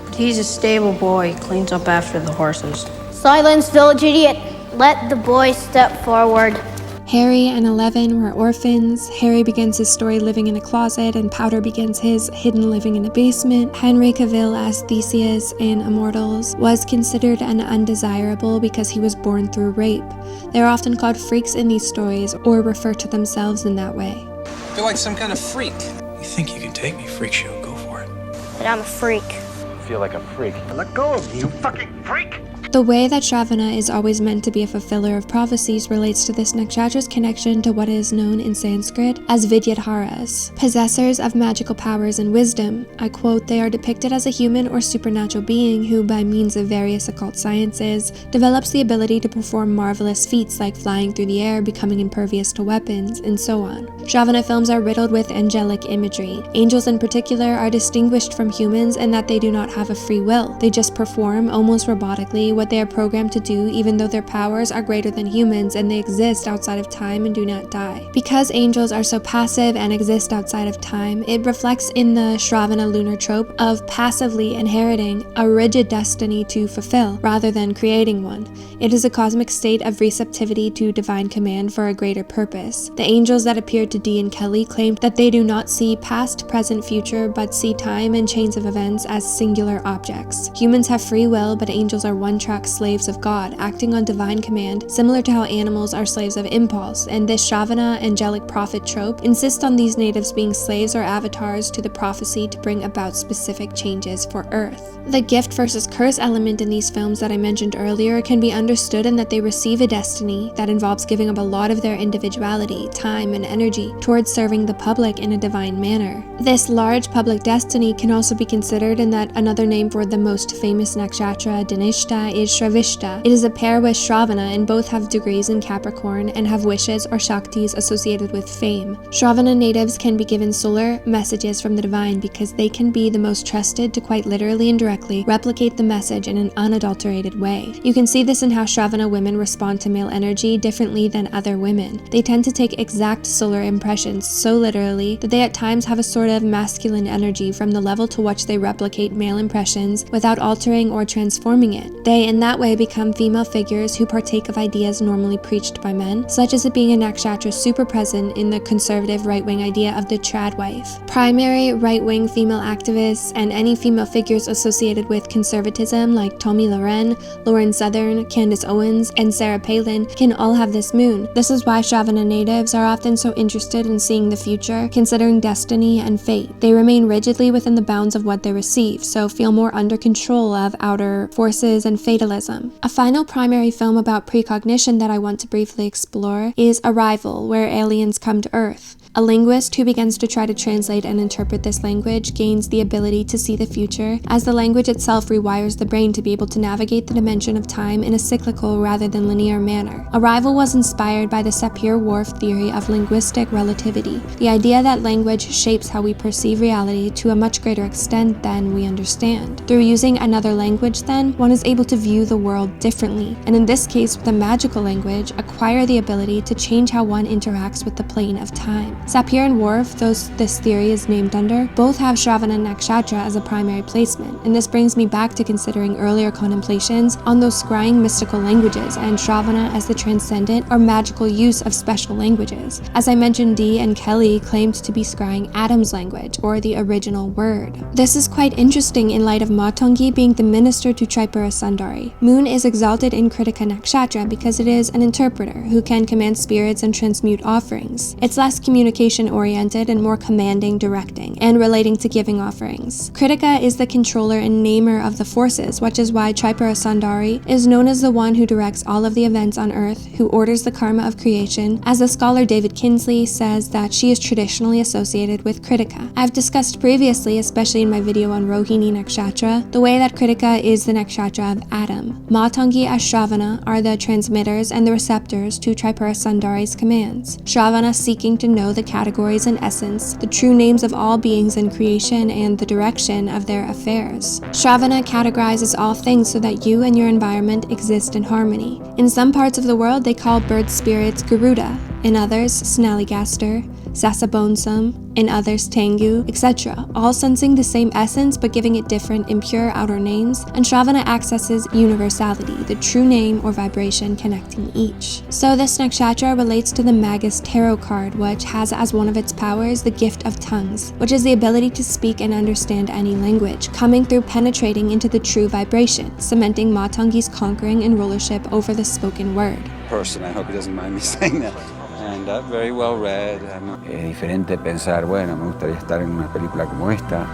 But he's a stable boy, cleans up after the horses. Silence, village idiot. Let the boy step forward. Harry and Eleven were orphans. Harry begins his story living in a closet, and Powder begins his hidden living in a basement. Henry Cavill as Theseus in Immortals was considered an undesirable because he was born through rape. They are often called freaks in these stories, or refer to themselves in that way. I feel like some kind of freak. You think you can take me, freak show? Go for it. But I'm a freak. I feel like a freak. Let go of me, you fucking freak! The way that Shravana is always meant to be a fulfiller of prophecies relates to this nakshatra's connection to what is known in Sanskrit as Vidyadharas, possessors of magical powers and wisdom. I quote, "They are depicted as a human or supernatural being who, by means of various occult sciences, develops the ability to perform marvelous feats like flying through the air, becoming impervious to weapons, and so on." Shravana films are riddled with angelic imagery. Angels in particular are distinguished from humans in that they do not have a free will. They just perform, almost robotically, what they are programmed to do, even though their powers are greater than humans and they exist outside of time and do not die. Because angels are so passive and exist outside of time, it reflects in the Shravana lunar trope of passively inheriting a rigid destiny to fulfill, rather than creating one. It is a cosmic state of receptivity to divine command for a greater purpose. The angels that appeared to Dee and Kelly claimed that they do not see past, present, future, but see time and chains of events as singular objects. Humans have free will, but angels are one-track slaves of God, acting on divine command, similar to how animals are slaves of impulse, and this Shravana angelic prophet trope insists on these natives being slaves or avatars to the prophecy to bring about specific changes for Earth. The gift versus curse element in these films that I mentioned earlier can be understood in that they receive a destiny that involves giving up a lot of their individuality, time, and energy towards serving the public in a divine manner. This large public destiny can also be considered in that another name for the most famous nakshatra, Dhanishta, is Shravishta. It is a pair with Shravana, and both have degrees in Capricorn and have wishes or shaktis associated with fame. Shravana natives can be given solar messages from the divine because they can be the most trusted to quite literally and directly replicate the message in an unadulterated way. You can see this in how Shravana women respond to male energy differently than other women. They tend to take exact solar impressions so literally that they at times have a sort of masculine energy from the level to which they replicate male impressions without altering or transforming it. They in that way become female figures who partake of ideas normally preached by men, such as it being a nakshatra super present in the conservative right-wing idea of the trad wife. Primary right-wing female activists and any female figures associated with conservatism like Tomi Lahren, Lauren Southern, Candace Owens, and Sarah Palin can all have this moon. This is why Shravana natives are often so interested in seeing the future, considering destiny and fate. They remain rigidly within the bounds of what they receive, so feel more under control of outer forces and fatalism. A final primary film about precognition that I want to briefly explore is Arrival, where aliens come to Earth. A linguist who begins to try to translate and interpret this language gains the ability to see the future, as the language itself rewires the brain to be able to navigate the dimension of time in a cyclical rather than linear manner. Arrival was inspired by the Sapir-Whorf theory of linguistic relativity, the idea that language shapes how we perceive reality to a much greater extent than we understand. Through using another language, then, one is able to view the world differently, and in this case with a magical language, acquire the ability to change how one interacts with the plane of time. Sapir and Whorf, those this theory is named under, both have Sravana Nakshatra as a primary placement, and this brings me back to considering earlier contemplations on those scrying mystical languages and Shravana as the transcendent or magical use of special languages. As I mentioned, Dee and Kelly claimed to be scrying Adam's language, or the original word. This is quite interesting in light of Matangi being the minister to Tripura Sundari. Moon is exalted in Kritika Nakshatra because it is an interpreter who can command spirits and transmute offerings. It's less communication-oriented and more commanding, directing, and relating to giving offerings. Kritika is the controller and namer of the forces, which is why Tripura Sundari is known as the one who directs all of the events on Earth, who orders the karma of creation, as the scholar David Kinsley says that she is traditionally associated with Kritika. I've discussed previously, especially in my video on Rohini Nakshatra, the way that Kritika is the nakshatra of Adam. Matangi as Shravana are the transmitters and the receptors to Tripura Sundari's commands. Shravana seeking to know the categories and essence, the true names of all beings in creation, and the direction of their affairs. Shravana categorizes all things so that you and your environment exist in harmony. In some parts of the world, they call bird spirits Garuda, in others Snallygaster, Sasabonsum, in others Tengu, etc., all sensing the same essence but giving it different impure outer names, and Shravana accesses universality, the true name or vibration connecting each. So this nakshatra relates to the Magus tarot card, which has as one of its powers the gift of tongues, which is the ability to speak and understand any language, coming through penetrating into the true vibration, cementing Matangi's conquering and rulership over the spoken word. Person, I hope he doesn't mind me saying that. And very well read. Es diferente pensar, bueno, me gustaría estar en una película como esta.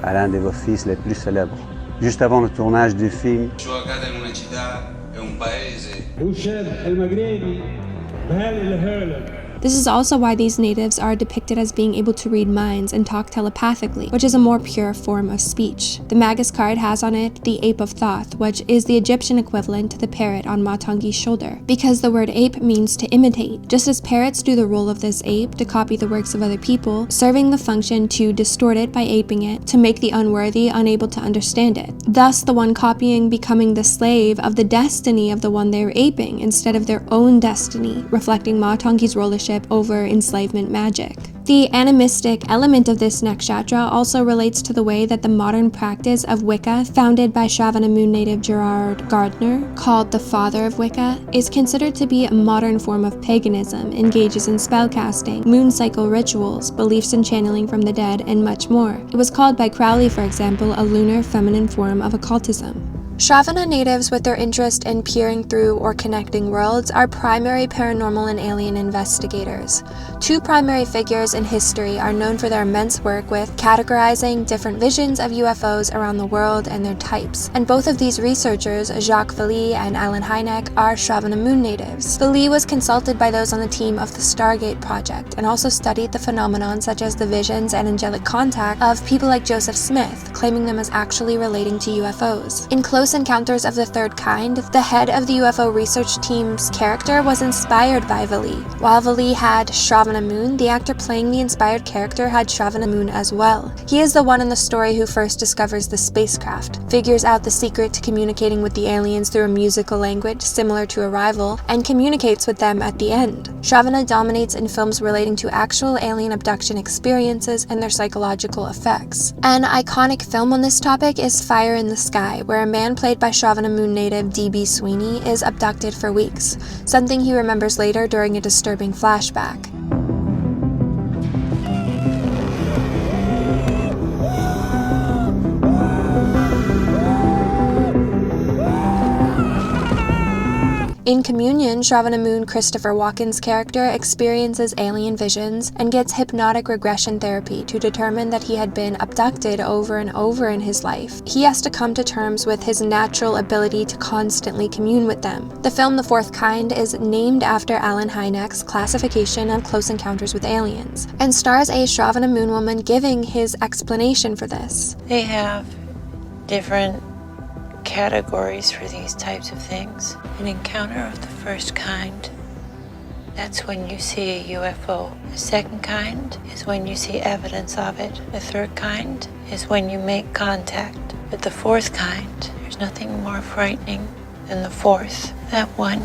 À l'un des offices les plus célèbres. Juste avant le tournage du film. This is also why these natives are depicted as being able to read minds and talk telepathically, which is a more pure form of speech. The Magus card has on it the Ape of Thoth, which is the Egyptian equivalent to the parrot on Matangi's shoulder, because the word ape means to imitate, just as parrots do the role of this ape to copy the works of other people, serving the function to distort it by aping it, to make the unworthy unable to understand it. Thus, the one copying becoming the slave of the destiny of the one they are aping, instead of their own destiny, reflecting Matangi's rulership over enslavement magic. The animistic element of this nakshatra also relates to the way that the modern practice of Wicca, founded by Shravana moon native Gerard Gardner, called the father of Wicca, is considered to be a modern form of paganism, engages in spellcasting, moon cycle rituals, beliefs in channeling from the dead, and much more. It was called by Crowley, for example, a lunar feminine form of occultism. Shravana natives, with their interest in peering through or connecting worlds, are primary paranormal and alien investigators. Two primary figures in history are known for their immense work with categorizing different visions of UFOs around the world and their types, and both of these researchers, Jacques Vallée and Allen Hynek, are Shravana moon natives. Vallée was consulted by those on the team of the Stargate project, and also studied the phenomenon such as the visions and angelic contact of people like Joseph Smith, claiming them as actually relating to UFOs. In Close Encounters of the Third Kind, the head of the UFO research team's character was inspired by Vallée. While Vallée had Shravana moon, the actor playing the inspired character had Shravana moon as well. He is the one in the story who first discovers the spacecraft, figures out the secret to communicating with the aliens through a musical language similar to Arrival, and communicates with them at the end. Shravana dominates in films relating to actual alien abduction experiences and their psychological effects. An iconic film on this topic is Fire in the Sky, where a man played by Shravana moon native D.B. Sweeney is abducted for weeks, something he remembers later during a disturbing flashback. In Communion, Shravana moon Christopher Walken's character experiences alien visions and gets hypnotic regression therapy to determine that he had been abducted over and over in his life. He has to come to terms with his natural ability to constantly commune with them. The film The Fourth Kind is named after Allen Hynek's classification of Close Encounters with Aliens, and stars a Shravana moon woman giving his explanation for this. They have different categories for these types of things. An encounter of the first kind, that's when you see a UFO. The second kind is when you see evidence of it. The third kind is when you make contact. But the fourth kind, there's nothing more frightening than the fourth. That one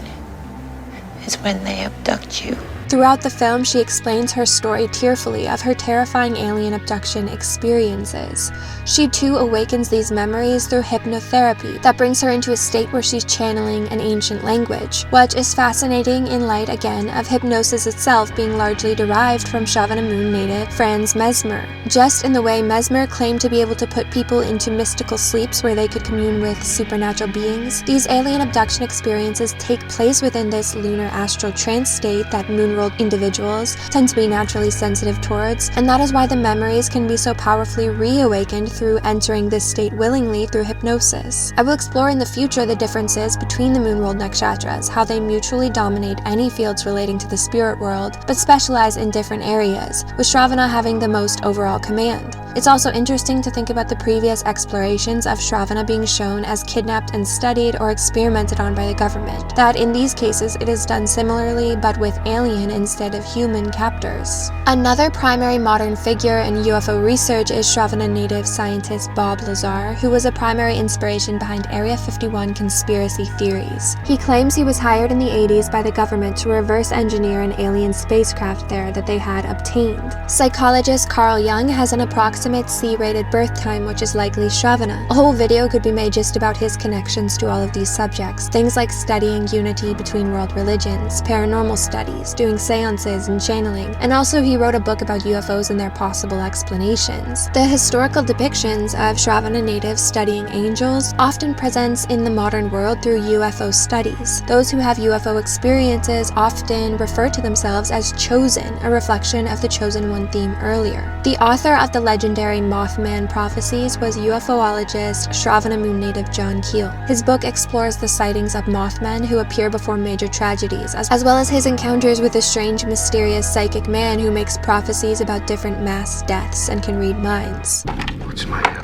is when they abduct you. Throughout the film, she explains her story tearfully of her terrifying alien abduction experiences. She too awakens these memories through hypnotherapy that brings her into a state where she's channeling an ancient language, which is fascinating in light again of hypnosis itself being largely derived from Shravana moon native Franz Mesmer. Just in the way Mesmer claimed to be able to put people into mystical sleeps where they could commune with supernatural beings, these alien abduction experiences take place within this lunar astral trance state that moon individuals tend to be naturally sensitive towards, and that is why the memories can be so powerfully reawakened through entering this state willingly through hypnosis. I will explore in the future the differences between the moonworld nakshatras, how they mutually dominate any fields relating to the spirit world, but specialize in different areas, with Shravana having the most overall command. It's also interesting to think about the previous explorations of Shravana being shown as kidnapped and studied or experimented on by the government, that in these cases it is done similarly but with alien instead of human captors. Another primary modern figure in UFO research is Shravana native scientist Bob Lazar, who was a primary inspiration behind Area 51 conspiracy theories. He claims he was hired in the 80s by the government to reverse engineer an alien spacecraft there that they had obtained. Psychologist Carl Jung has an approximate C-rated birth time, which is likely Shravana. A whole video could be made just about his connections to all of these subjects, things like studying unity between world religions, paranormal studies, doing seances and channeling, and also he wrote a book about UFOs and their possible explanations. The historical depictions of Shravana natives studying angels often presents in the modern world through UFO studies. Those who have UFO experiences often refer to themselves as chosen, a reflection of the chosen one theme earlier. The author of the legendary Mothman prophecies was UFOologist Shravana moon native John Keel. His book explores the sightings of Mothmen who appear before major tragedies, as well as his encounters with a strange, mysterious psychic man who makes prophecies about different mass deaths and can read minds. What's my name?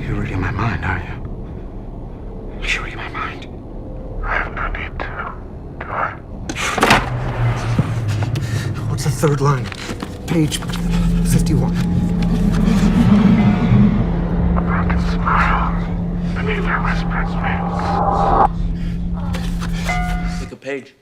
You're reading my mind, are you? You're reading my mind. I have no need to, do I? What's the third line? Page 51. A broken smile beneath her whispering veils. Pick a page.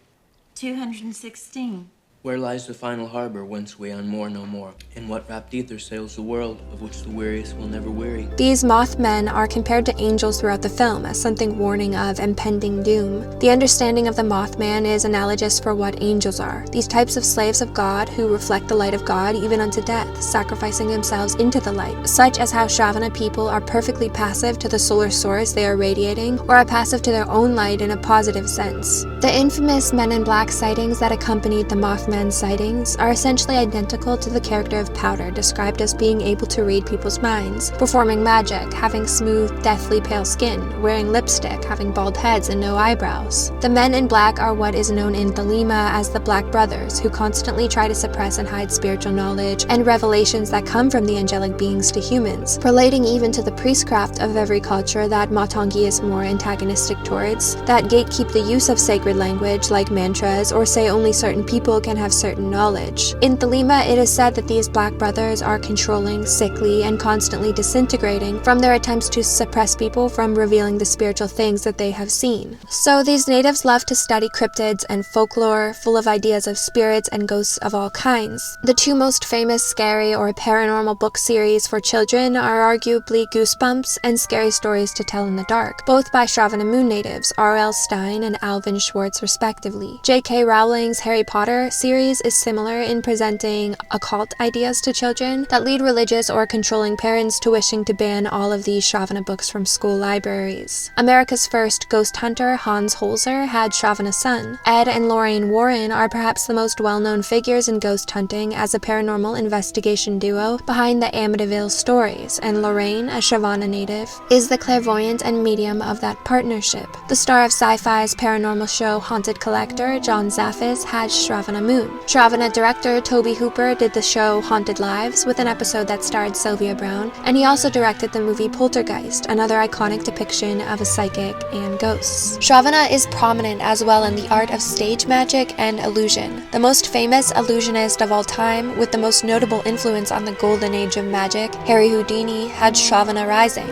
216. Where lies the final harbor whence we unmoor no more? In what rapt ether sails the world, of which the weariest will never weary? These Mothmen are compared to angels throughout the film as something warning of impending doom. The understanding of the Mothman is analogous for what angels are, these types of slaves of God who reflect the light of God even unto death, sacrificing themselves into the light, such as how Shravana people are perfectly passive to the solar source they are radiating, or are passive to their own light in a positive sense. The infamous Men in Black sightings that accompanied the Mothman sightings are essentially identical to the character of Powder, described as being able to read people's minds, performing magic, having smooth, deathly pale skin, wearing lipstick, having bald heads and no eyebrows. The Men in Black are what is known in Thelema as the Black Brothers, who constantly try to suppress and hide spiritual knowledge and revelations that come from the angelic beings to humans, relating even to the priestcraft of every culture that Matangi is more antagonistic towards, that gatekeep the use of sacred language like mantras or say only certain people can have certain knowledge. In Thelema, it is said that these Black Brothers are controlling, sickly, and constantly disintegrating from their attempts to suppress people from revealing the spiritual things that they have seen. So these natives love to study cryptids and folklore, full of ideas of spirits and ghosts of all kinds. The two most famous scary or paranormal book series for children are arguably Goosebumps and Scary Stories to Tell in the Dark, both by Shravana Moon natives R.L. Stein and Alvin Schwartz respectively. J.K. Rowling's Harry Potter series is similar in presenting occult ideas to children that lead religious or controlling parents to wishing to ban all of these Shravana books from school libraries. America's first ghost hunter, Hans Holzer, had Shravana son. Ed and Lorraine Warren are perhaps the most well-known figures in ghost hunting as a paranormal investigation duo behind the Amityville stories, and Lorraine, a Shravana native, is the clairvoyant and medium of that partnership. The star of sci-fi's paranormal show Haunted Collector, John Zaffis, had Shravana Moon. Shravana director Toby Hooper did the show Haunted Lives with an episode that starred Sylvia Brown, and he also directed the movie Poltergeist, another iconic depiction of a psychic and ghosts. Shravana is prominent as well in the art of stage magic and illusion. The most famous illusionist of all time, with the most notable influence on the golden age of magic, Harry Houdini, had Shravana rising.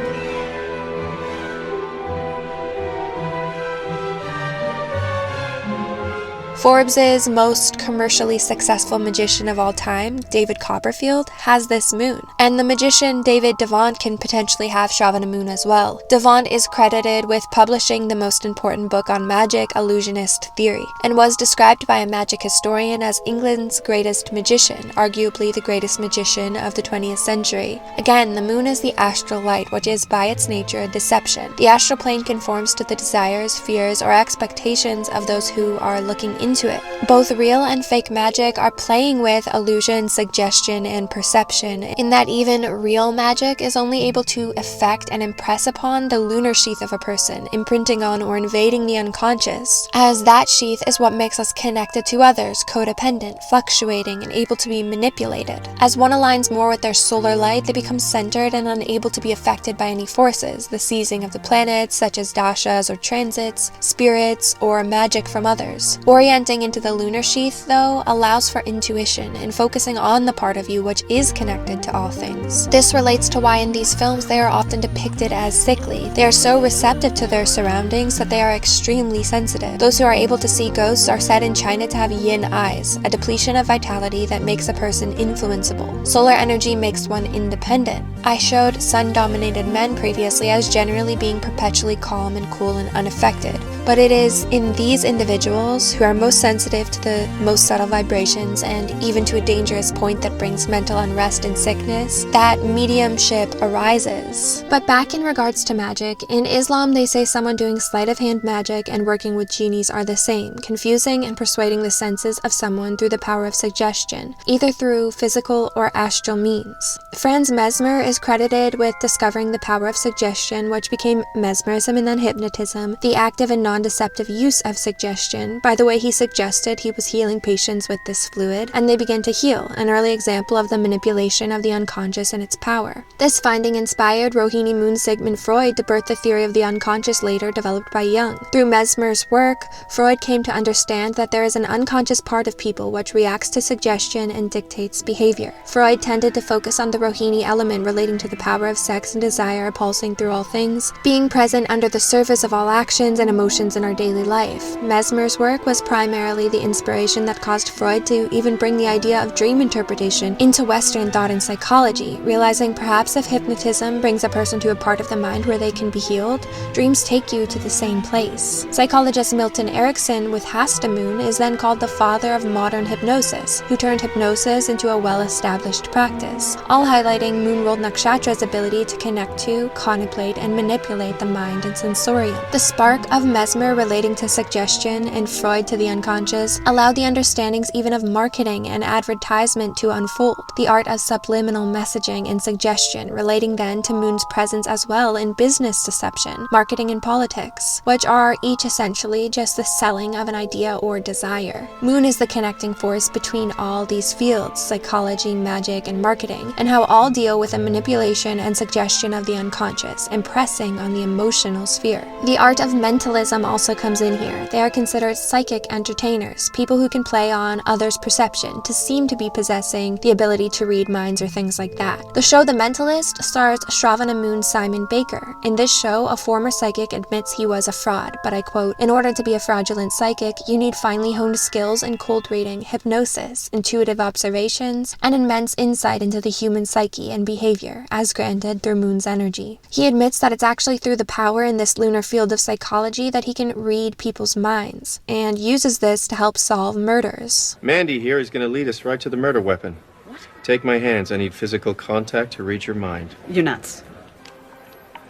Forbes' most commercially successful magician of all time, David Copperfield, has this moon. And the magician David Devant can potentially have Shravana moon as well. Devant is credited with publishing the most important book on magic, illusionist theory, and was described by a magic historian as England's greatest magician, arguably the greatest magician of the 20th century. Again, the moon is the astral light, which is by its nature a deception. The astral plane conforms to the desires, fears, or expectations of those who are looking into it. Both real and fake magic are playing with illusion, suggestion, and perception, in that even real magic is only able to affect and impress upon the lunar sheath of a person, imprinting on or invading the unconscious, as that sheath is what makes us connected to others, codependent, fluctuating, and able to be manipulated. As one aligns more with their solar light, they become centered and unable to be affected by any forces, the seizing of the planets, such as dashas or transits, spirits, or magic from others. Orienting into the lunar sheath, though, allows for intuition and focusing on the part of you which is connected to all things. This relates to why in these films they are often depicted as sickly. They are so receptive to their surroundings that they are extremely sensitive. Those who are able to see ghosts are said in China to have yin eyes, a depletion of vitality that makes a person influenceable. Solar energy makes one independent. I showed sun-dominated men previously as generally being perpetually calm and cool and unaffected, but it is in these individuals who are most sensitive to the most subtle vibrations and even to a dangerous point that brings mental unrest and sickness that mediumship arises. But back in regards to magic, in Islam they say someone doing sleight of hand magic and working with genies are the same, confusing and persuading the senses of someone through the power of suggestion, either through physical or astral means. Franz Mesmer is credited with discovering the power of suggestion, which became mesmerism and then hypnotism, the active and non-deceptive use of suggestion. By the way, he suggested he was healing patients with this fluid, and they began to heal, an early example of the manipulation of the unconscious and its power. This finding inspired Rohini Moon Sigmund Freud to birth the theory of the unconscious later developed by Jung. Through Mesmer's work, Freud came to understand that there is an unconscious part of people which reacts to suggestion and dictates behavior. Freud tended to focus on the Rohini element relating to the power of sex and desire pulsing through all things, being present under the surface of all actions and emotions in our daily life. Mesmer's work was primarily primarily the inspiration that caused Freud to even bring the idea of dream interpretation into Western thought and psychology, realizing perhaps if hypnotism brings a person to a part of the mind where they can be healed, dreams take you to the same place. Psychologist Milton Erickson with Hasta Moon is then called the father of modern hypnosis, who turned hypnosis into a well-established practice, all highlighting moon-ruled nakshatras' ability to connect to, contemplate, and manipulate the mind and sensorium. The spark of Mesmer relating to suggestion and Freud to the unconscious allowed the understandings even of marketing and advertisement to unfold, the art of subliminal messaging and suggestion relating then to Moon's presence as well in business deception, marketing, and politics, which are each essentially just the selling of an idea or desire. Moon is the connecting force between all these fields, psychology, magic, and marketing, and how all deal with the manipulation and suggestion of the unconscious, impressing on the emotional sphere. The art of mentalism also comes in here. They are considered psychic entertainers, people who can play on others' perception to seem to be possessing the ability to read minds or things like that. The show The Mentalist stars Shravana Moon Simon Baker. In this show, a former psychic admits he was a fraud, but I quote, "In order to be a fraudulent psychic, you need finely honed skills in cold reading, hypnosis, intuitive observations, and immense insight into the human psyche and behavior, as granted through Moon's energy." He admits that it's actually through the power in this lunar field of psychology that he can read people's minds, and uses this to help solve murders. Mandy here is going to lead us right to the murder weapon. What? Take my hands. I need physical contact to read your mind. You're nuts.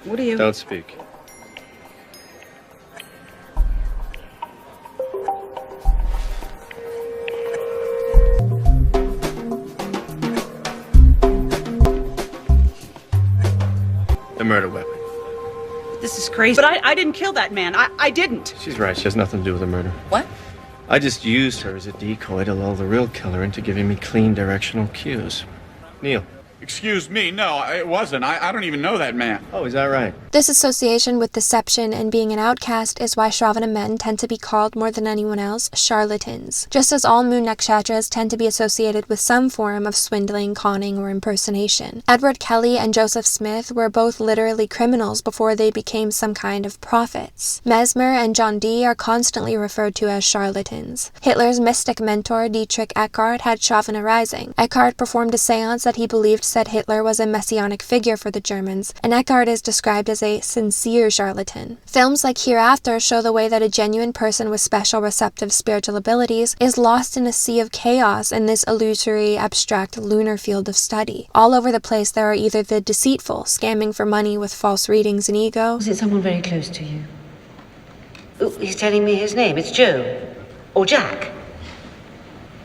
What are you? Don't speak. The murder weapon. This is crazy. But I didn't kill that man. I didn't. She's right. She has nothing to do with the murder. What? I just used her as a decoy to lull the real killer into giving me clean directional cues. Neil. Excuse me, no, it wasn't. I don't even know that man. Oh, is that right? This association with deception and being an outcast is why Shravana men tend to be called, more than anyone else, charlatans, just as all moon nakshatras tend to be associated with some form of swindling, conning, or impersonation. Edward Kelly and Joseph Smith were both literally criminals before they became some kind of prophets. Mesmer and John Dee are constantly referred to as charlatans. Hitler's mystic mentor, Dietrich Eckart, had Shravana rising. Eckart performed a seance that he believed said Hitler was a messianic figure for the Germans, and Eckart is described as a sincere charlatan. Films like Hereafter show the way that a genuine person with special receptive spiritual abilities is lost in a sea of chaos in this illusory, abstract lunar field of study. All over the place there are either the deceitful, scamming for money with false readings and ego. Was it someone very close to you? Oh, he's telling me his name. It's Joe. Or Jack.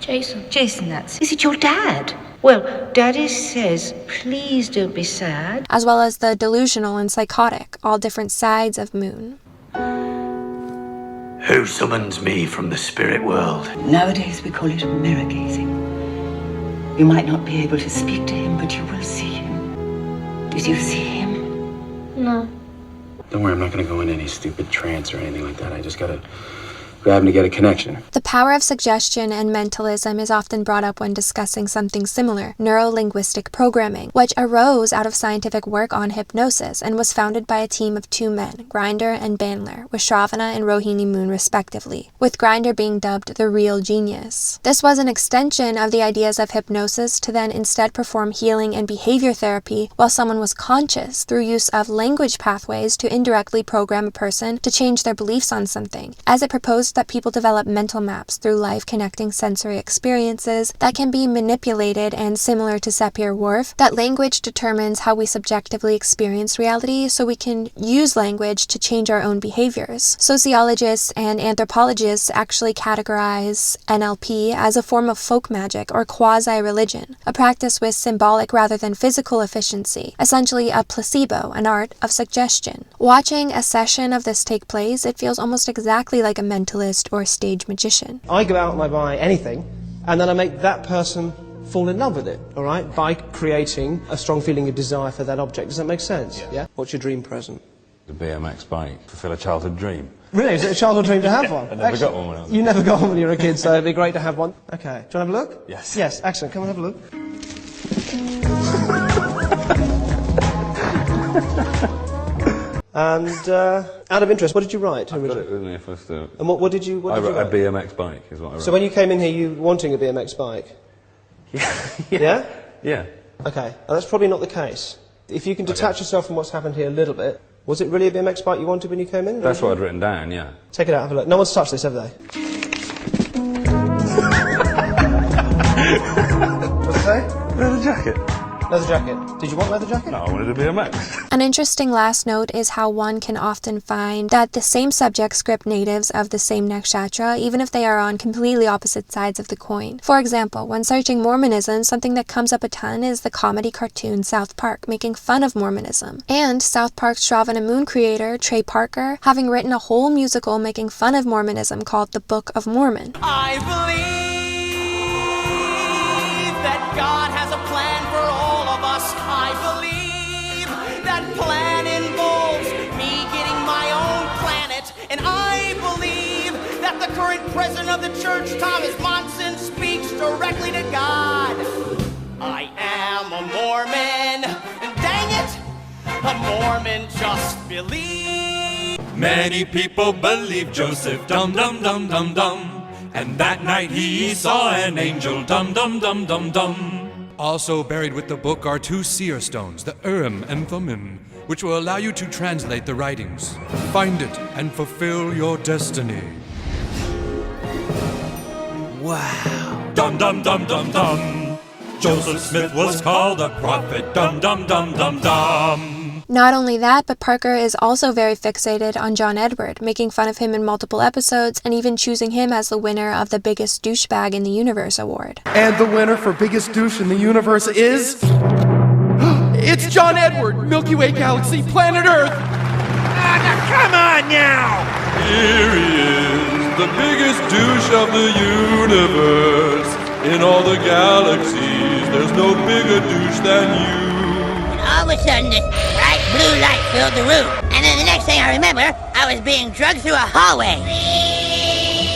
Jason. Jason, that's... Is it your dad? Well, Daddy says, please don't be sad. As well as the delusional and psychotic, all different sides of Moon. Who summons me from the spirit world? Nowadays we call it mirror gazing. You might not be able to speak to him, but you will see him. Did you see him? No. Don't worry, I'm not gonna go in any stupid trance or anything like that. I just gotta grab him to get a connection. The power of suggestion and mentalism is often brought up when discussing something similar, neuro-linguistic programming, which arose out of scientific work on hypnosis and was founded by a team of two men, Grinder and Bandler, with Shravana and Rohini Moon respectively, with Grinder being dubbed the real genius. This was an extension of the ideas of hypnosis to then instead perform healing and behavior therapy while someone was conscious through use of language pathways to indirectly program a person to change their beliefs on something, as it proposed that people develop mental maps through life-connecting sensory experiences that can be manipulated, and similar to Sapir-Whorf, that language determines how we subjectively experience reality, so we can use language to change our own behaviors. Sociologists and anthropologists actually categorize NLP as a form of folk magic or quasi-religion, a practice with symbolic rather than physical efficiency, essentially a placebo, an art of suggestion. Watching a session of this take place, it feels almost exactly like a mentalist or stage magician. I go out and I buy anything, and then I make that person fall in love with it, all right, by creating a strong feeling of desire for that object. Does that make sense? Yeah? What's your dream present? The BMX bike, fulfill a childhood dream. Really? Is it a childhood dream to have one? I never got one when I was a kid. You never got one when you were a kid, so it'd be great to have one. Okay. Do you want to have a look? Yes. Yes, excellent. Come and have a look. And out of interest, what did you write? I've got it with me if I still... And what did you I write? wrote a BMX bike is what I wrote. So when you came in here, you wanting a BMX bike? Yeah? Yeah. Okay, well, that's probably not the case. If you can detach yourself from what's happened here a little bit, was it really a BMX bike you wanted when you came in? That's what I'd written down, yeah. Take it out, have a look. No one's touched this, have they? What's it say? Leather jacket. Leather jacket. Did you want leather jacket? No, I wanted a BMX. An interesting last note is how one can often find that the same subject script natives of the same nakshatra, even if they are on completely opposite sides of the coin. For example, when searching Mormonism, something that comes up a ton is the comedy cartoon South Park, making fun of Mormonism. And South Park's Shravana Moon creator, Trey Parker, having written a whole musical making fun of Mormonism called The Book of Mormon. I believe that God has a plan for all of us. I believe that plan involves me getting my own planet. And I believe that the current president of the church, Thomas Monson, speaks directly to God. I am a Mormon. And dang it, a Mormon just believes. Many people believe Joseph, dum dum dum dum dum. And that night he saw an angel, dum dum dum dum dum. Also buried with the book are 2 seer stones, the Urim and Thummim, which will allow you to translate the writings. Find it and fulfill your destiny. Wow. Dum dum dum dum dum. Joseph Smith was called a prophet, dum dum dum dum dum. Not only that, but Parker is also very fixated on John Edward, making fun of him in multiple episodes and even choosing him as the winner of the Biggest Douchebag in the Universe award. And the winner for Biggest Douche in the Universe is... it's John Edward, Milky Way Galaxy, Planet Earth! Now come on now! Here he is, the biggest douche of the universe. In all the galaxies, there's no bigger douche than you. All of a sudden, this bright blue light filled the room. And then the next thing I remember, I was being drugged through a hallway.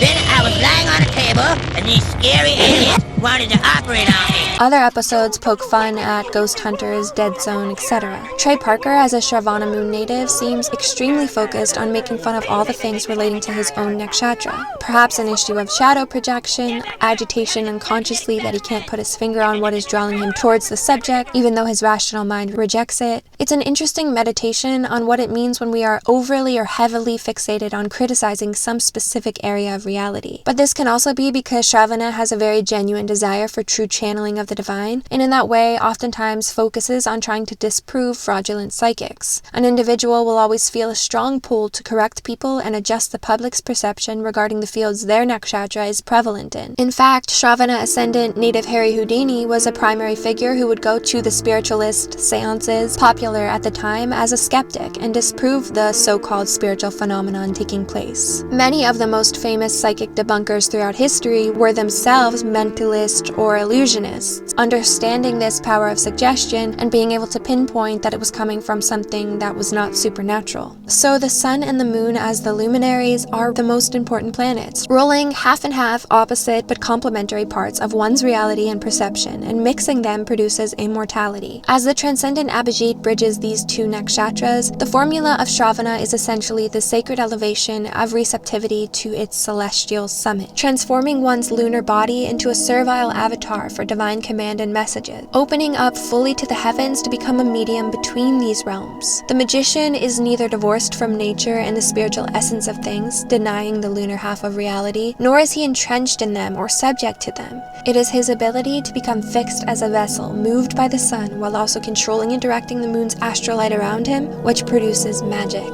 Then I was lying on a table, and these scary aliens wanted to operate on me. Other episodes poke fun at ghost hunters, dead zone, etc. Trey Parker, as a Shravana Moon native, seems extremely focused on making fun of all the things relating to his own nakshatra. Perhaps an issue of shadow projection, agitation unconsciously that he can't put his finger on what is drawing him towards the subject, even though his rational mind rejects it. It's an interesting meditation on what it means when we are overly or heavily fixated on criticizing some specific area of reality. But this can also be because Shravana has a very genuine desire for true channeling of the divine, and in that way oftentimes focuses on trying to disprove fraudulent psychics. An individual will always feel a strong pull to correct people and adjust the public's perception regarding the fields their nakshatra is prevalent in. In fact, Shravana ascendant native Harry Houdini was a primary figure who would go to the spiritualist seances, popular at the time, as a skeptic and disprove the so-called spiritual phenomenon taking place. Many of the most famous psychic debunkers throughout history were themselves mentalists or illusionists, understanding this power of suggestion and being able to pinpoint that it was coming from something that was not supernatural. So the sun and the moon as the luminaries are the most important planets, ruling half and half opposite but complementary parts of one's reality and perception, and mixing them produces immortality. As the transcendent Abhijit bridges these 2 nakshatras, the formula of Shravana is essentially the sacred elevation of receptivity to its celestial summit, transforming one's lunar body into a servile avatar for divine command and messages, opening up fully to the heavens to become a medium between these realms. The magician is neither divorced from nature and the spiritual essence of things, denying the lunar half of reality, nor is he entrenched in them or subject to them. It is his ability to become fixed as a vessel, moved by the sun, while also controlling and directing the moon's astral light around him, which produces magic.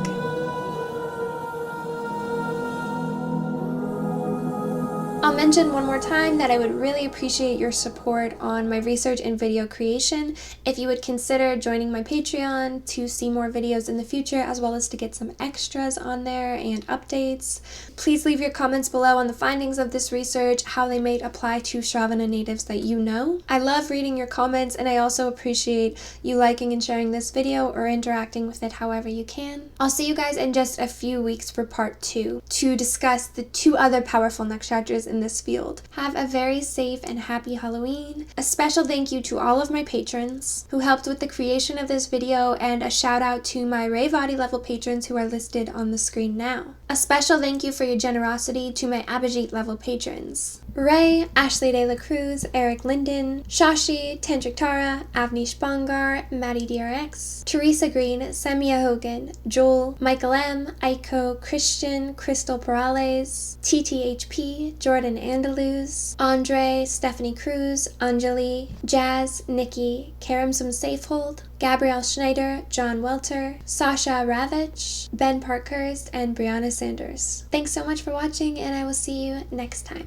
I'll mention one more time that I would really appreciate your support on my research and video creation if you would consider joining my Patreon to see more videos in the future, as well as to get some extras on there and updates. Please leave your comments below on the findings of this research, how they might apply to Shravana natives that you know. I love reading your comments, and I also appreciate you liking and sharing this video or interacting with it however you can. I'll see you guys in just a few weeks for part 2 to discuss the 2 other powerful nakshatras in this force field. Have a very safe and happy Halloween. A special thank you to all of my patrons who helped with the creation of this video, and a shout out to my Ray Vadi level patrons who are listed on the screen now. A special thank you for your generosity to my Abhijit level patrons: Ray, Ashley De La Cruz, Eric Linden, Shashi, Tendrik Tara, Avnish Bangar, Maddie DRX, Teresa Green, Samia Hogan, Joel, Michael M, Aiko, Christian, Crystal Perales, TTHP, Jordan Andaluz, Andre, Stephanie Cruz, Anjali, Jazz, Nikki, Karamsum Safehold, Gabrielle Schneider, John Welter, Sasha Ravich, Ben Parkhurst, and Brianna Sanders. Thanks so much for watching, and I will see you next time.